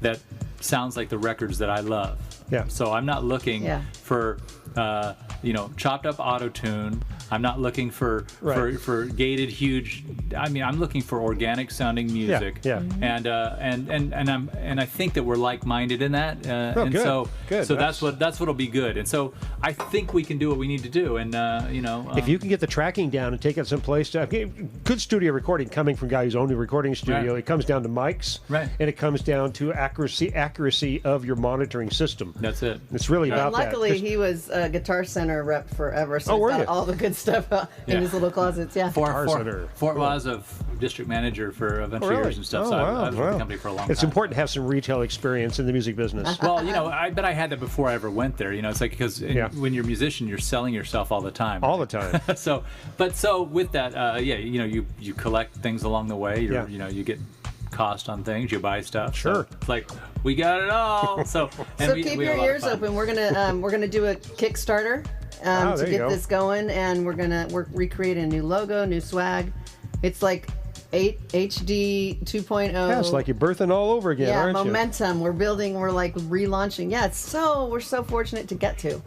that sounds like the records that I love. Yeah. So I'm not looking for chopped up auto tune. I'm not looking for gated huge. I mean, I'm looking for organic sounding music. Yeah. And I think that we're like minded in that. Good. So Good. So that's what'll be good. And so I think we can do what we need to do. And if you can get the tracking down and take it someplace, good studio recording coming from a guy who's owned a recording studio. It comes down to mics, and it comes down to accuracy of your monitoring system. That's it. It's really about that. Luckily, he was a Guitar Center rep forever, so he's got all the good stuff in his little closets. Yeah. Fort was a district manager for a bunch of years and stuff. So I was with the company for a long time. It's important to have some retail experience in the music business. Well, I bet I had that before I ever went there. It's like because when you're a musician, you're selling yourself all the time. All the time. So with that, you collect things along the way. You get cost on things, you buy stuff. Sure. So it's like we got it all. So keep your ears open. We're gonna do a Kickstarter to get this going, and we're recreating a new logo, new swag. It's like HD 2.0. Yeah, it's like you're birthing all over again, aren't you? Momentum. We're building. We're like relaunching. Yeah, we're so fortunate to get to.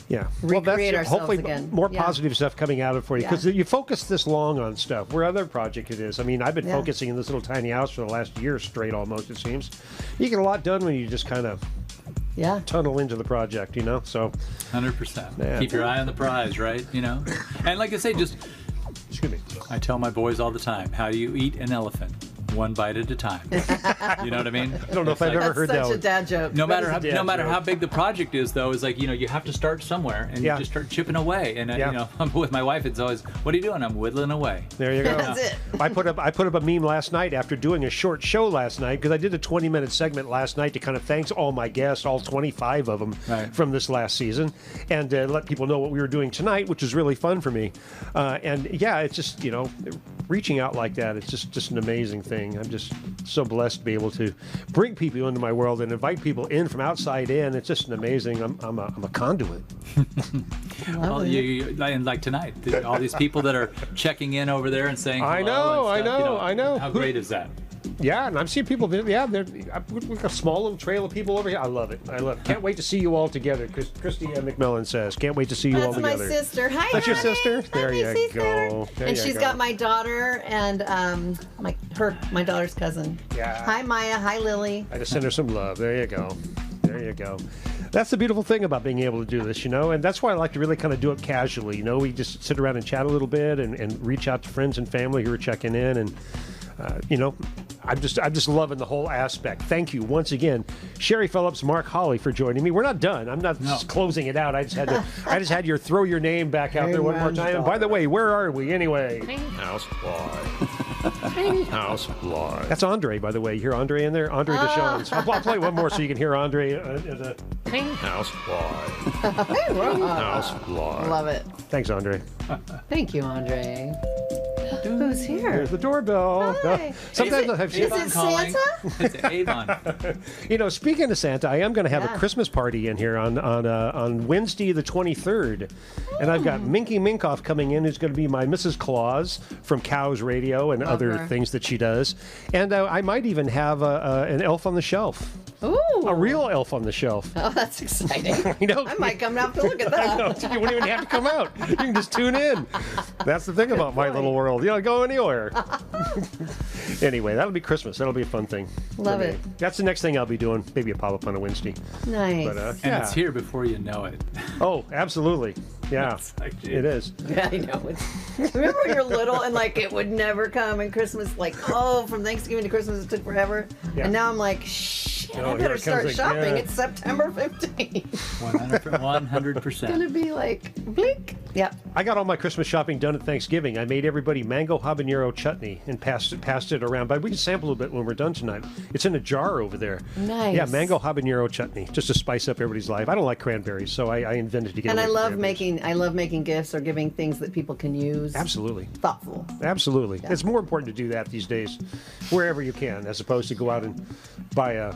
Yeah, recreate ourselves hopefully again. More positive stuff coming out of it for you, because you focus this long on stuff. Where other project it is. I mean, I've been focusing in this little tiny house for the last year straight, almost it seems. You get a lot done when you just kind of tunnel into the project, So 100%. Keep your eye on the prize, right? And like I say, just excuse me. I tell my boys all the time, how do you eat an elephant? One bite at a time. You know what I mean? I don't know if I've ever heard that. That's such a dad joke. No matter how big the project is, though, is like you have to start somewhere, and you just start chipping away. And I'm with my wife. It's always, what are you doing? I'm whittling away. There you go. That's it. I put up a meme last night after doing a short show last night, because I did a 20-minute segment last night to kind of thank all my guests, all 25 of them from this last season, and let people know what we were doing tonight, which is really fun for me. It's just reaching out like that. It's just an amazing thing. I'm just so blessed to be able to bring people into my world and invite people in from outside in. It's just an amazing. I'm a conduit. Well, and like tonight, all these people that are checking in over there and saying, I know. How great is that? Yeah, and I've seen people. We've got a small little trail of people over here. I love it. Can't wait to see you all together. Christy McMillan says, "Can't wait to see you all together." That's my sister. Hi, That's your honey. sister. There you go. And she's got my daughter and my daughter's cousin. Yeah. Hi, Maya. Hi, Lily. I just send her some love. There you go. That's the beautiful thing about being able to do this, and that's why I like to really kind of do it casually. We just sit around and chat a little bit and reach out to friends and family who are checking in, and I'm just loving the whole aspect. Thank you once again, Sherrie Phillips, Mark Holley, for joining me. We're not done. I'm not just closing it out. I just had you throw your name back out there one more time. And by the way, where are we anyway? Housefly. Tiny Housefly. That's Andre, by the way. You hear Andre in there? Andre Deschamps. I'll play one more so you can hear Andre. Tiny Housefly. Housefly. Love it. Thanks, Andre. Thank you, Andre. Who's here? There's the doorbell. Hi. Sometimes I'll have Is it Santa? It's Avon. Speaking of Santa, I am going to have a Christmas party in here on Wednesday the 23rd. And I've got Minky Minkoff coming in, who's going to be my Mrs. Claus from Cows Radio and other things that she does. And I might even have an elf on the shelf. Ooh. A real elf on the shelf. Oh, that's exciting. I might come out to look at that. You wouldn't even have to come out. You can just tune in. That's the thing about my little world. You don't go anywhere. Anyway, that'll be Christmas. That'll be a fun thing. Love it. That's the next thing I'll be doing. Maybe a pop-up on a Wednesday. Nice. But, and it's here before you know it. Oh, absolutely. Yeah, it is. Yeah, I know. Remember when you're little and it would never come, and Christmas, from Thanksgiving to Christmas it took forever. Yeah. And now I'm like, shit, I better start shopping. Yeah. It's September 15th. 100%. It's gonna be blink. Yeah. I got all my Christmas shopping done at Thanksgiving. I made everybody mango habanero chutney and passed it around. But we can sample a bit when we're done tonight. It's in a jar over there. Nice. Yeah, mango habanero chutney, just to spice up everybody's life. I don't like cranberries, so I invented to get. And I love making gifts or giving things that people can use. Absolutely. Thoughtful. Absolutely. Yeah. It's more important to do that these days, wherever you can, as opposed to go out and buy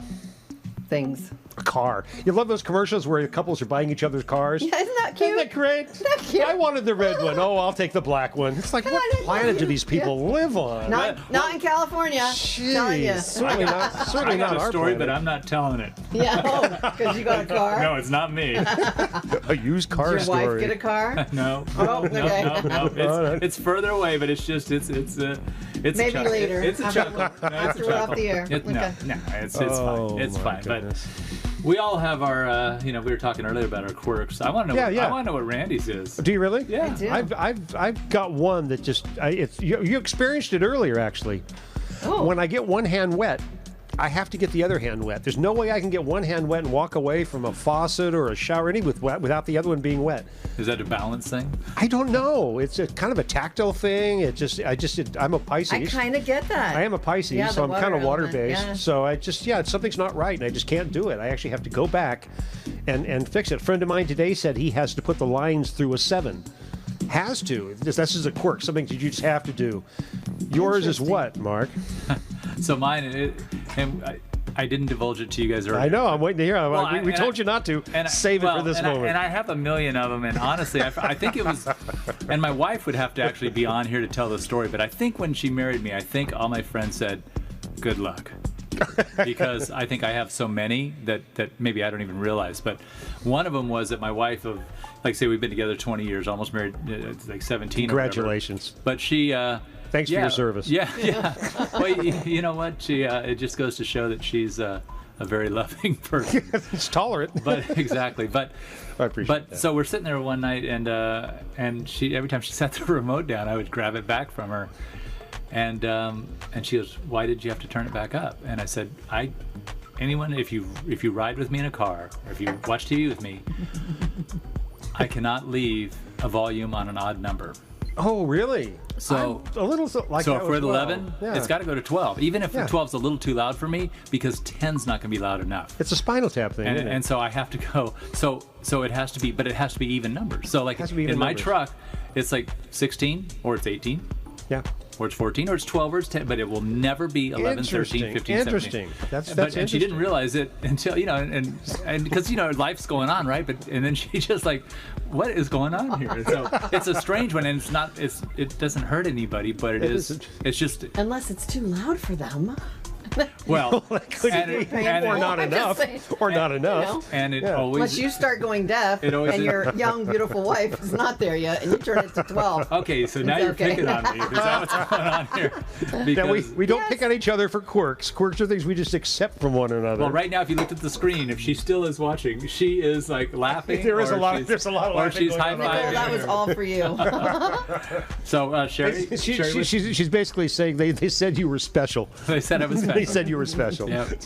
things. A car. You love those commercials where couples are buying each other's cars? Yeah, isn't that cute? Isn't that great? Isn't that cute? I wanted the red one. Oh, I'll take the black one. It's like, what planet do these people live on? Not in California. Jeez. Certainly not our story, planet. but I'm not telling it. Yeah, because you got a car? No, it's not me. A used car story. Did your wife get a car? No. Oh, okay. No. It's further away, but it's just, it's maybe later. It's a chuckle. After we're off the air. No, it's fine. It's fine. Goodness. But we all have our, we were talking earlier about our quirks. I want to know. I want to know what Randy's is. Do you really? Yeah, I do. I've got one that just you experienced it earlier actually. Oh. When I get one hand wet, I have to get the other hand wet. There's no way I can get one hand wet and walk away from a faucet or a shower without the other one being wet. Is that a balance thing? I don't know. It's a kind of a tactile thing. I'm a Pisces. I kind of get that. I am a Pisces, so I'm kind of water-based. Yeah. So something's not right, and I just can't do it. I actually have to go back and fix it. A friend of mine today said he has to put the lines through a 7. Has to. This is a quirk, something that you just have to do. Yours is what, Mark? So mine, I didn't divulge it to you guys earlier. I know. I'm waiting to hear. We told you not to. Save it for this moment. And I have a million of them. And honestly, I think it was. And my wife would have to actually be on here to tell the story. But I think when she married me, I think all my friends said, "Good luck," because I think I have so many that maybe I don't even realize. But one of them was that my wife of, say we've been together 20 years, almost married, 17. Congratulations. But she. Thanks for your service. Yeah. Well, you know what? She it just goes to show that she's a very loving person. It's tolerant. But exactly. But I appreciate that. So we're sitting there one night, and she every time she set the remote down, I would grab it back from her, and she goes, "Why did you have to turn it back up?" And I said, anyone, if you ride with me in a car, or if you watch TV with me, I cannot leave a volume on an odd number. Oh, really? So I'm a little like so that if we're at as well. 11, it's got to go to 12. Even if 12's a little too loud for me, because 10's not going to be loud enough. It's a Spinal Tap thing, isn't it? And so I have to go. So it has to be, but it has to be even numbers. So in my truck, it's 16 or it's 18. Yeah. Or it's 14, or it's 12, or it's 10, but it will never be 11, 13, 15, 17. Interesting. That's interesting. And she didn't realize it until, and because, life's going on, right? And then she just what is going on here? So it's a strange one, and it doesn't hurt anybody, but it's just. Unless it's too loud for them. Well, or not enough. Or not enough. And it always... Unless you start going deaf and your young, beautiful wife is not there yet, and you turn it to 12. Okay, so now you're picking on me. Is that what's going on here? Because we don't pick on each other for quirks. Quirks are things we just accept from one another. Well, right now, if you looked at the screen, if she still is watching, she is like laughing. There's a lot of laughing. Or she's high-fiving. That was all for you. So, Sherrie, she's basically saying they said you were special. They said I was special. They said you were special. Yep.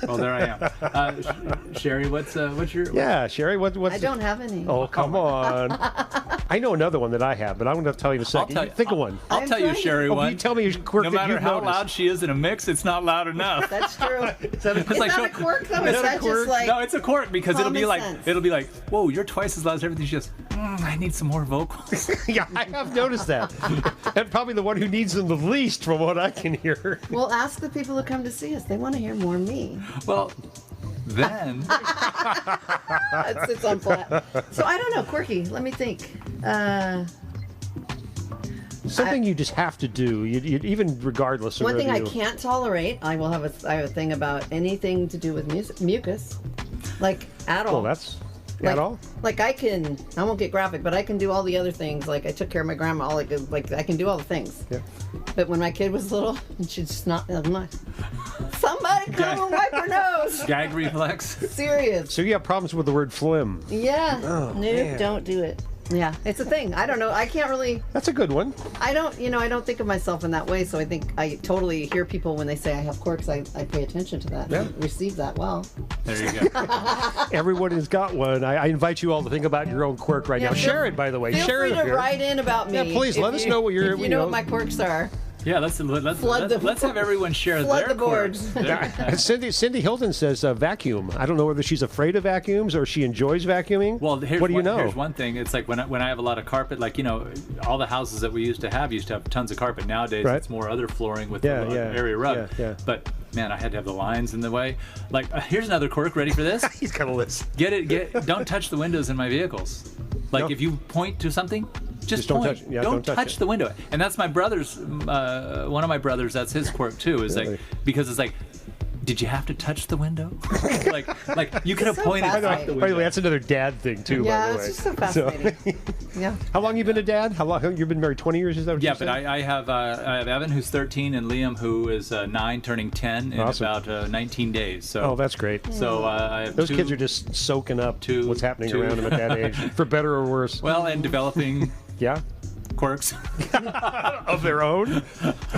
Well, there I am. Sherrie, what's your? Yeah, Sherrie, what's? I don't have any. Oh, come on. I know another one that I have, but I'm going to tell you in a second. Think of one. I'll tell you, Sherrie, one. You tell me a quirk no that matter you've how noticed. loud she is in a mix, it's not loud enough. That's true. Is that a quirk though? Is that just like? No, it's a quirk because it'll be like sense. Whoa, you're twice as loud as everything. She goes, I need some more vocals. Yeah, I have noticed that. And probably the one who needs them the least, from what I can hear. Well, ask the people who come to see us. They want to hear more me. Well, then it sits on flat. So I don't know, quirky. Let me think. Something you just have to do, you even regardless of one thing whether I can't tolerate. I have a thing about anything to do with mucus, like at all. Well, that's like, at all. Like I won't get graphic, but I can do all the other things. Like I took care of my grandma. Like I can do all the things. Yeah. But when my kid was little, she'd just not. I'm like, somebody come and wipe her nose. Gag reflex. Serious. So you have problems with the word phlegm. Yeah. Oh, Nope, man. don't do it. Yeah, it's a thing. I don't know. I can't really. That's a good one. I don't think of myself in that way. So I think I totally hear people when they say I have quirks. I pay attention to that. Yeah. And receive that well. There you go. Everyone has got one. I invite you all to think about your own quirk right now. Share it, by the way. Feel Share free it to write in about me. Yeah, please let us know what if you know what my quirks are. Yeah, let's have everyone share Flood their the boards. Cindy Hilton says vacuum. I don't know whether she's afraid of vacuums or she enjoys vacuuming. Well, what do you know? Here's one thing. It's like when I have a lot of carpet, like, all the houses that we used to have tons of carpet. Nowadays, it's more other flooring with area rug. Yeah. But man, I had to have the lines in the way. Like, here's another quirk. Ready for this? He's got a list. Don't touch the windows in my vehicles. Like, if you point to something, just don't point. touch. Yeah, don't touch it. the window. And that's my brother's. One of my brothers. That's his quirk too. Is really? like because it's like, did you have to touch the window? like you could have pointed out the window. By the way, that's another dad thing too. Yeah, by the way. it's just so fascinating. Yeah. How long you been a dad? How long you've been married? 20 years? Is that what you but said? I have Evan, who's 13, and Liam, who is 9, turning 10 in about 19 days. So that's great. So I have those kids are just soaking up what's happening around them at that age, for better or worse. Well, and developing. Yeah. Quirks of their own.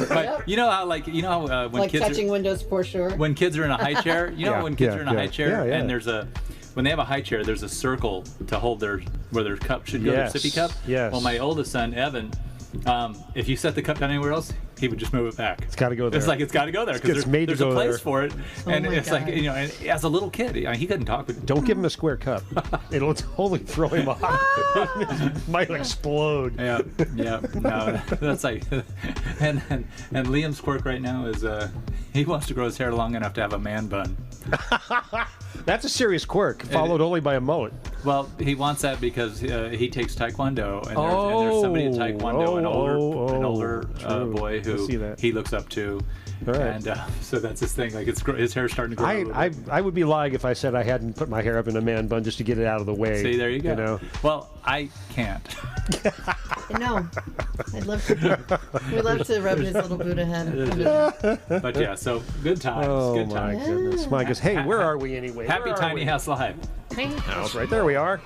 But you know how when like kids touching windows for sure. When kids are in a high chair, when kids are in a high chair, and when they have a high chair, there's a circle to hold where their cup should go, their sippy cup. Yes. Well, my oldest son Evan, if you set the cup down anywhere else, he would just move it back. It's got to go there. It's like it's got to go there because there's a place for it, and it's like and as a little kid, he couldn't talk. But don't give him a square cup; it'll totally throw him off. It might explode. Yeah. No, that's like, and Liam's quirk right now is he wants to grow his hair long enough to have a man bun. That's a serious quirk, followed only by a mullet. Well, he wants that because he takes Taekwondo, and there's somebody in Taekwondo, an older boy who he looks up to. All right. And so that's his thing. Like his hair's starting to grow. I would be lying if I said I hadn't put my hair up in a man bun just to get it out of the way. See, there you go. Well, I can't. No, I'd love to. We'd love to rub his little Buddha head. But yeah, so good times. Oh good times. My goodness, my goodness. Hey, where are we anyway? Happy Tiny House Live. Tiny House, right there we are.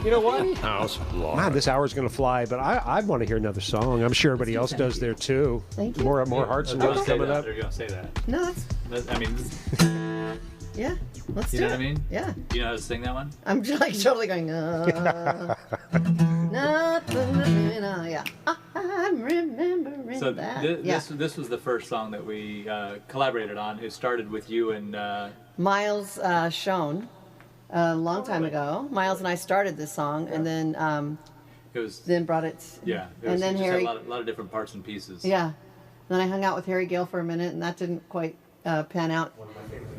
You know what? House Live. Man, this hour's going to fly, but I want to hear another song. I'm sure everybody else does there too. Thank you. More hearts and yours coming up. They're going to say that. No, I mean. Yeah, let's do it. You know what I mean? Yeah. Do you know how to sing that one? I'm just like totally going. Yeah. I'm remembering that. This was the first song that we collaborated on. It started with you and Miles Schoen a long time ago. Miles and I started this song, and then then brought it. Yeah. And then Harry. A lot of different parts and pieces. Yeah. Then I hung out with Harry Gale for a minute, and that didn't quite pan out. One of my favorite.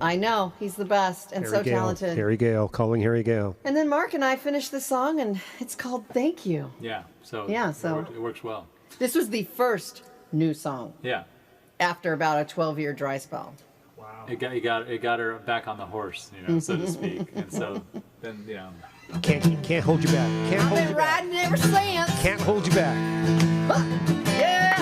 I know he's the best and so talented. Harry Gale, calling Harry Gale. And then Mark and I finished the song, and it's called "Thank You." Yeah. So it works well. This was the first new song. Yeah. after about a 12-year dry spell. Wow. It got her back on the horse, so to speak. And so then, Can't hold you back. Can't hold you back. I've been riding ever since. Can't hold you back. Yeah.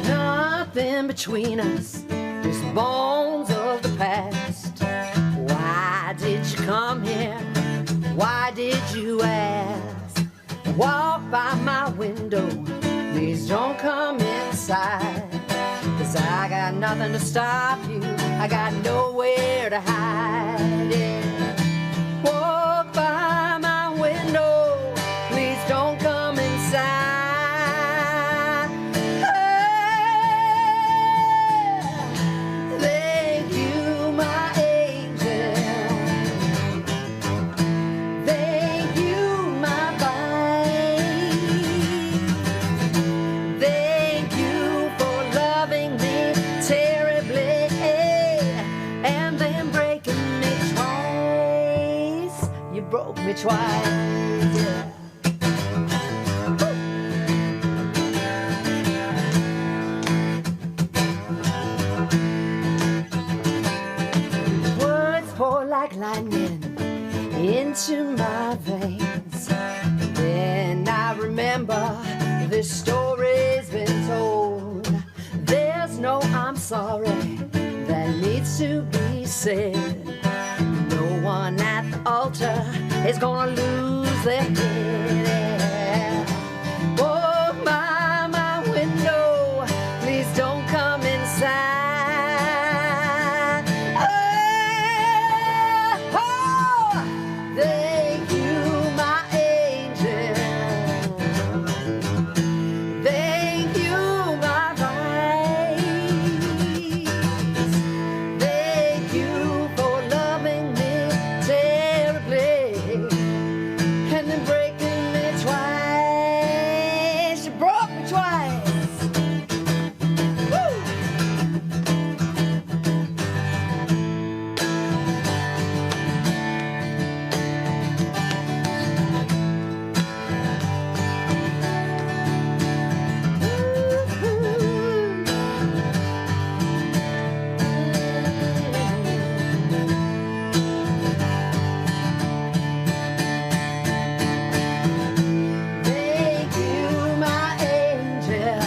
Nothing between us is bones of the past. Why did you come here? Why did you ask? Walk by my window, please don't come inside. 'Cause I got nothing to stop you, I got nowhere to hide. Yeah. Walk by my window, please don't come inside. Thank you, my angel. Thank you, my vine. Thank you for loving me terribly and then breaking me twice. You broke me twice. Yeah. Words pour like lightning into my veins. Then I remember this story's been told. There's no I'm sorry that needs to be said. No one at the altar is gonna lose their head. Oh, my window, please don't come inside. Oh, thank you, my angel. Thank you, my rights. Thank you for loving me terribly and then breaking me twice. You broke me twice. Woo! Thank you, my angel.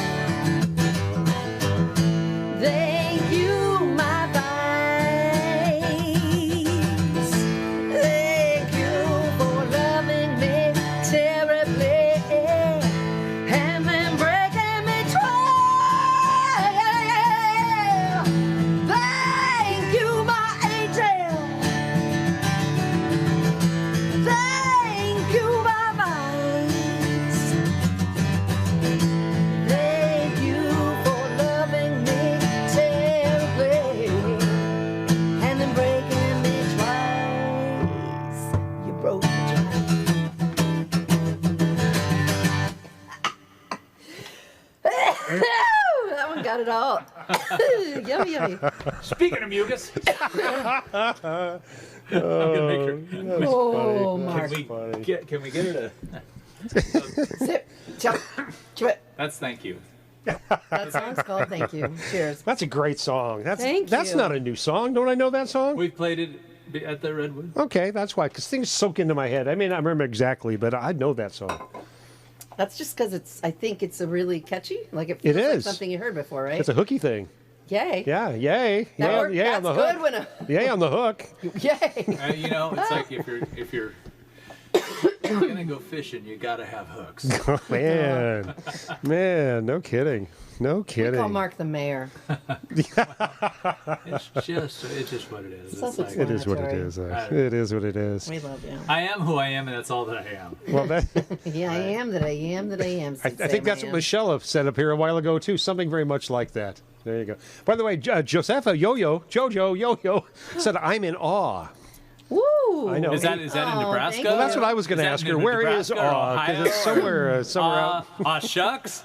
Thank you, my vice. Thank you for loving me terribly and then breaking me twice. Thank you, my angel. Thank you, my vice. Thank you for loving me terribly and then breaking me twice. You broke me twice. That one got it all. Yummy, yummy. Speaking of mucus, I'm gonna make her. Oh, Mark. Can we get her to? Zip, chop, chip. That's thank you. That song's called Thank You. Cheers. That's a great song. That's Thank you. not a new song. Don't I know that song? We've played it at the Redwood. Okay, that's why. Because things soak into my head. I may not remember exactly, but I know that song. That's just because I think it's a really catchy. Like it It feels like is. something you heard before, right? It's a hooky thing. Yay. Yeah, yay. That Yeah, worked. yay on That's the good hook. when a Yay on the hook. yay. It's like if you're gonna go fishing, you gotta have hooks. Oh, man. Man, no kidding. No We kidding. call Mark the mayor. It's just what it is. It's like, It is what it is. It is what it is. We love you. I am who I am, and that's all that I am. Well, that, Yeah, I am that I am that I am. I think that's what Michelle said up here a while ago, too. Something very much like that. There you go. By the way, Josefa Yo-Yo, Jojo Yo-Yo, said, I'm in awe. Woo! I know. Is that in Nebraska? Well, that's what I was going to ask her. Where is Aw? Because it's somewhere out. Shucks.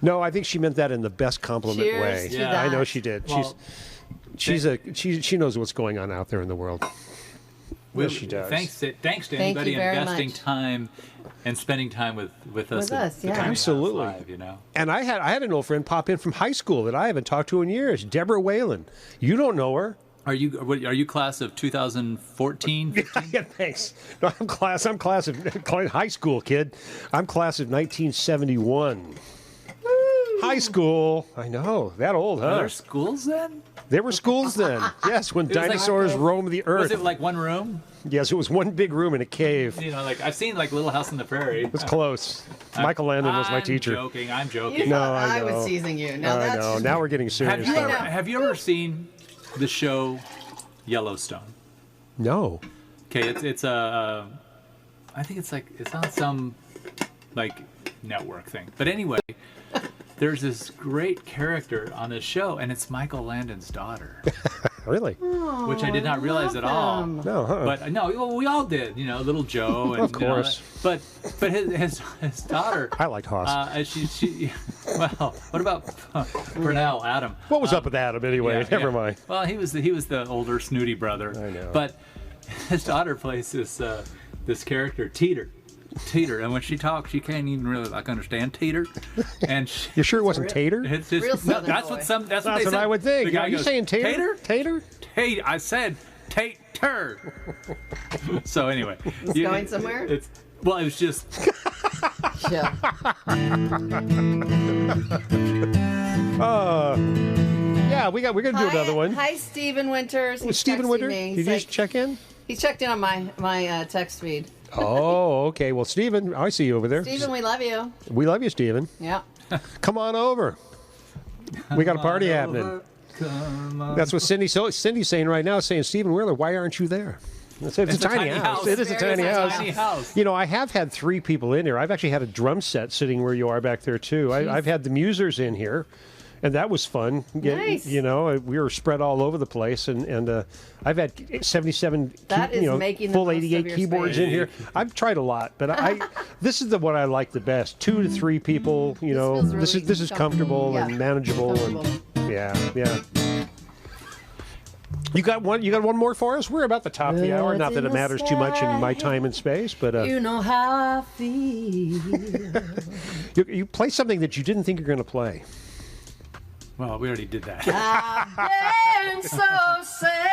No, I think she meant that in the best compliment Cheers way. to that. I know she did. Well, she knows what's going on out there in the world. Yes, she does. Thanks to Thank anybody you very investing much. time and spending time with us. With at us, the yeah. Tiny House Absolutely. Live, you know. And I had an old friend pop in from high school that I haven't talked to in years, Deborah Whalen. You don't know her. Are you class of 2014? Yeah, thanks. No, I'm class of high school, kid. I'm class of 1971. High school. I know. That old, huh? Are there schools then? There were schools then. Yes, when was like- dinosaurs roamed the earth. Was it like one room? Yes, it was one big room in a cave. You know, like I've seen like Little House on the Prairie. It was close. Michael Landon was my teacher. I'm joking. You No, thought I I was know. teasing you. No, I that's know. Now we're getting serious. Have you ever seen the show Yellowstone? No. Okay, it's I think it's on some like network thing. But anyway, there's this great character on this show, and it's Michael Landon's daughter, Really? which I did not realize at all. No, huh? But no, well, we all did, you know, little Joe, and Of course. you know, but his daughter. I liked Hoss. She well, what about Purnell, Adam? What was up with Adam anyway? Yeah, Never yeah. mind. Well, he was the older snooty brother. I know. But his daughter plays this character Teeter, and when she talks, she can't even really like understand Teeter. And You sure it wasn't Tater? it's just, Real no, Southern that's boy. what some that's, That's what what I would think. The guy Are you goes, saying Tater? Tater? Tater? Tate. I said Tater. So anyway, It's going somewhere? It was just Yeah. Yeah, we're gonna do another one. Hi, Stephen Winters. He's Stephen texting Winter, me. did He's you like- just check in? He checked in on my text feed. Oh, okay. Well, Stephen, I see you over there. Stephen, we love you. We love you, Stephen. Yeah. Come on over. We got a party happening. That's what Cindy's saying right now, saying, Stephen Wheeler, why aren't you there? It's a tiny house. It is a tiny house. You know, I have had 3 people in here. I've actually had a drum set sitting where you are back there, too. I've had the Musers in here, and that was fun. Nice. You know, we were spread all over the place, and I've had 77 That is making the full most of 88 your keyboards space. in here. I've tried a lot, but this is the one I like the best. 2 to 3 people, you know. feels This really is comfortable Yeah. and manageable. Comfortable. And, yeah. You got one more for us? We're about the top of the hour. Not that it matters too much in my time and space, but You know how I feel. you play something that you didn't think you were going to play. well, we already did that. I've been so sad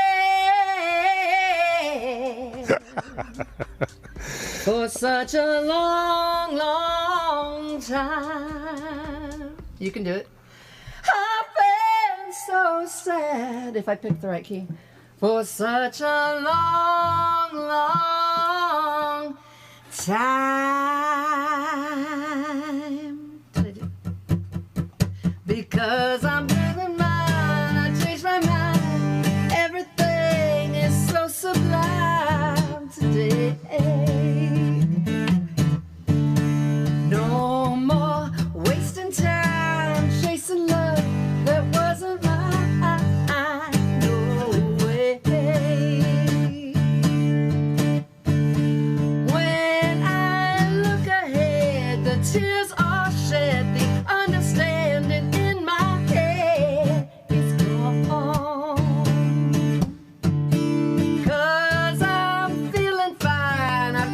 for such a long, long time. You can do it. I've been so sad, if I picked the right key, for such a long, long time. Did I do? Because I'm losing mine, I changed my mind. Everything is so sublime today. No more wasting time chasing love that wasn't mine. No way. When I look ahead, the tears are shed, the understanding in my head is gone. 'Cause I'm feeling fine, I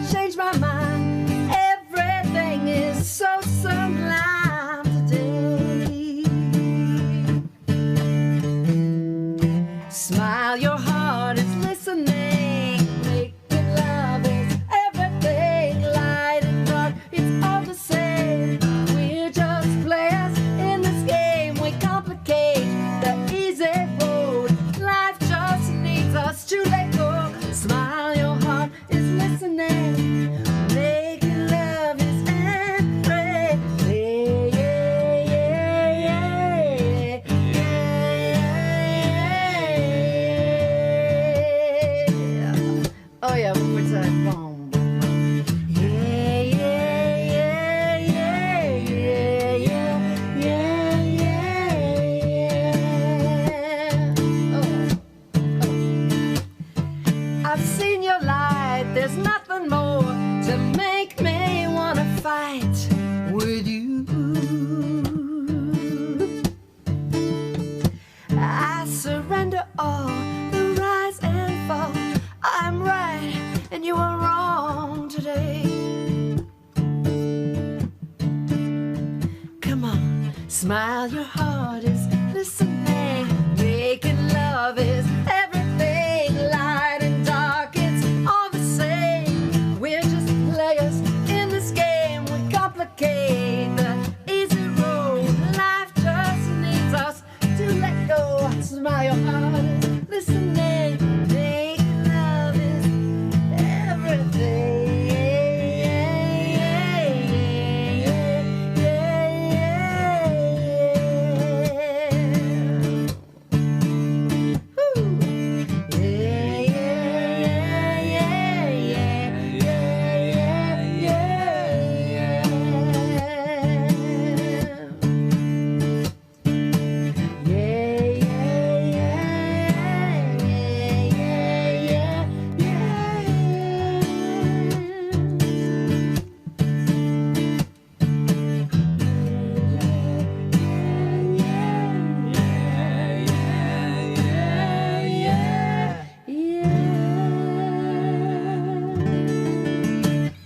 Smile, your heart is listening. Making love is everything. Light and dark, it's all the same. We're just players in this game. We complicate the easy road. Life just needs us to let go. Smile, your heart is listening. Making love is everything.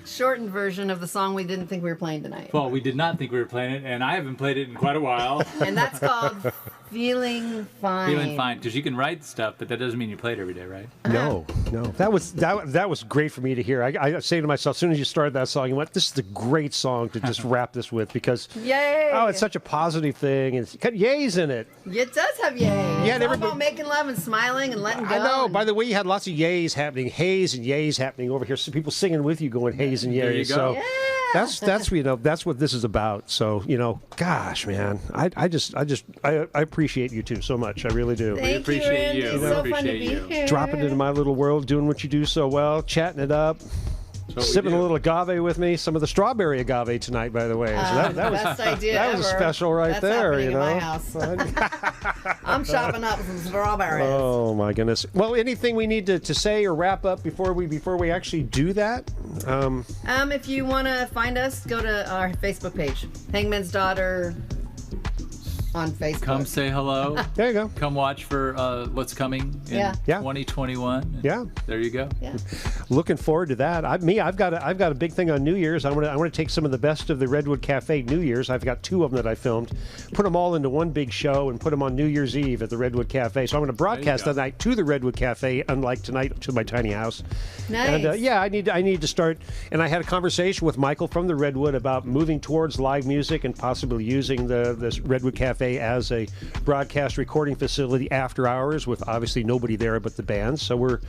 Shortened version of the song we didn't think we were playing tonight. Well, we did not think we were playing it, and I haven't played it in quite a while. And that's called Feeling Fine. Feeling fine, because you can write stuff, but that doesn't mean you play it every day, right? No. That was great for me to hear. I say to myself, as soon as you started that song, you went, this is a great song to just wrap this with, because Yay! Oh, it's such a positive thing. It's got yays in it. It does have yay. Yeah, it's all about making love and smiling and letting go. I know. By the way, you had lots of yays happening, hays and yays happening over here. So people singing with you, going hays and yays. There you go. So Yeah. that's that's what this is about. So gosh, man, I appreciate you two so much. I really do. Thank appreciate you. you. Randy. We So appreciate fun to be you. here. Dropping into my little world, doing what you do so well, chatting it up. what we Sipping do. a little agave with me. Some of the strawberry agave tonight, by the way. So that was best idea that ever. was a special right That's there. happening You know. in my house. I'm chopping up some strawberries. Oh my goodness. Well, anything we need to say or wrap up before we actually do that? If you want to find us, go to our Facebook page, Hangman's Daughter on Facebook. Come say hello. There you go. Come watch for what's coming in Yeah. Yeah. 2021. Yeah. There you go. Yeah. Looking forward to that. I've got a big thing on New Year's. I want to take some of the best of the Redwood Cafe New Year's. I've got 2 of them that I filmed, put them all into one big show, and put them on New Year's Eve at the Redwood Cafe. So I'm going to broadcast go. that night to the Redwood Cafe, unlike tonight to my tiny house. Nice. And yeah, I need to start. And I had a conversation with Michael from the Redwood about moving towards live music and possibly using this Redwood Cafe as a broadcast recording facility after hours, with obviously nobody there but the bands. So we're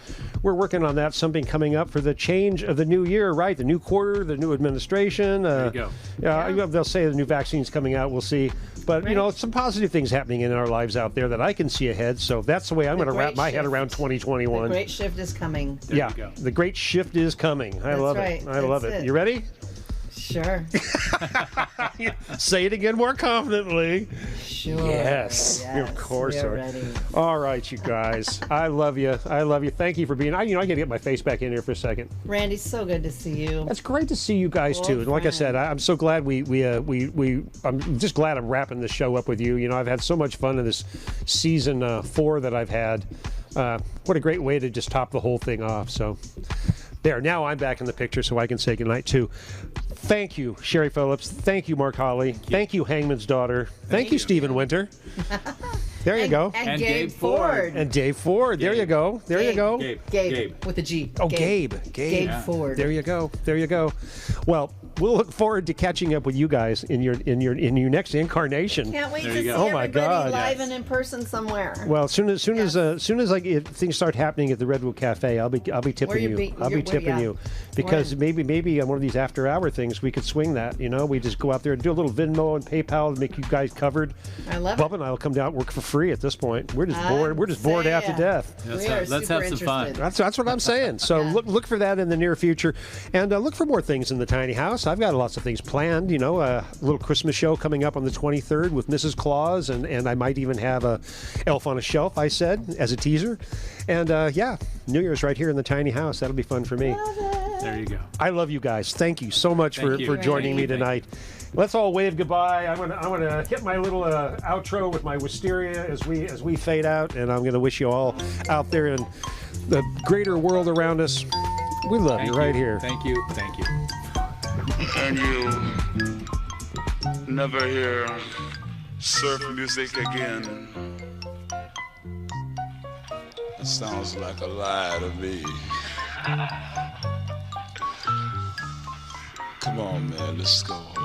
working on that. Something coming up for the change of the new year, right? The new quarter, the new administration. There you go. Yeah, they'll say the new vaccine's coming out. We'll see. But some positive things happening in our lives out there that I can see ahead. So that's the way I'm going to wrap my head around 2021. The great shift is coming. There Yeah, you go. the great shift is coming. I That's love right. it. I love That's it. it. You ready? Sure. Say it again more confidently. Sure. Yes, of course. We're sir. ready. All right, you guys. I love you. I love you. Thank you for being. I got to get my face back in here for a second. Randy, so good to see you. It's great to see you guys too. And like I said, I'm so glad I'm just glad I'm wrapping this show up with you. I've had so much fun in this season 4 that I've had. What a great way to just top the whole thing off. So there. Now I'm back in the picture, so I can say goodnight too. Thank you, Sherrie Phillips. Thank you, Mark Holley. Thank you, Hangman's Daughter. Thank you, Stephen Winter. There you go. And And Gabe Gabe Ford. And Dave Ford. There you go. There you go. Gabe. With a G. Oh, Gabe. Gabe Yeah. Ford. There you go. There you go. Well, we'll look forward to catching up with you guys in your next incarnation. Can't wait There to you see go. Oh, my everybody God. live Yes. and in person somewhere. Well, as soon as things start happening at the Redwood Cafe, I'll be tipping you you. be- I'll be where- tipping yeah. you, because When? maybe on one of these after-hour things we could swing that. We just go out there and do a little Venmo and PayPal to make you guys covered. I love Bubba it. and I'll come down and work for free at this point. We're just I'm bored. We're just bored out to saying. death. Let's have some fun. That's what I'm saying. So Yeah. look for that in the near future, and look for more things in the tiny house. I've got lots of things planned. A little Christmas show coming up on the 23rd with Mrs. Claus, and I might even have a Elf on a Shelf. I said as a teaser, and yeah, New Year's right here in the tiny house. That'll be fun for me. There you go. I love you guys. Thank you so much Thank you. for joining me Thank you. tonight. Let's all wave goodbye. I'm gonna hit my little outro with my wisteria as we fade out, and I'm gonna wish you all out there in the greater world around us. We love Thank you right here. Thank you. Thank you. And you never hear surf music again. That sounds like a lie to me. Come on, man, let's go.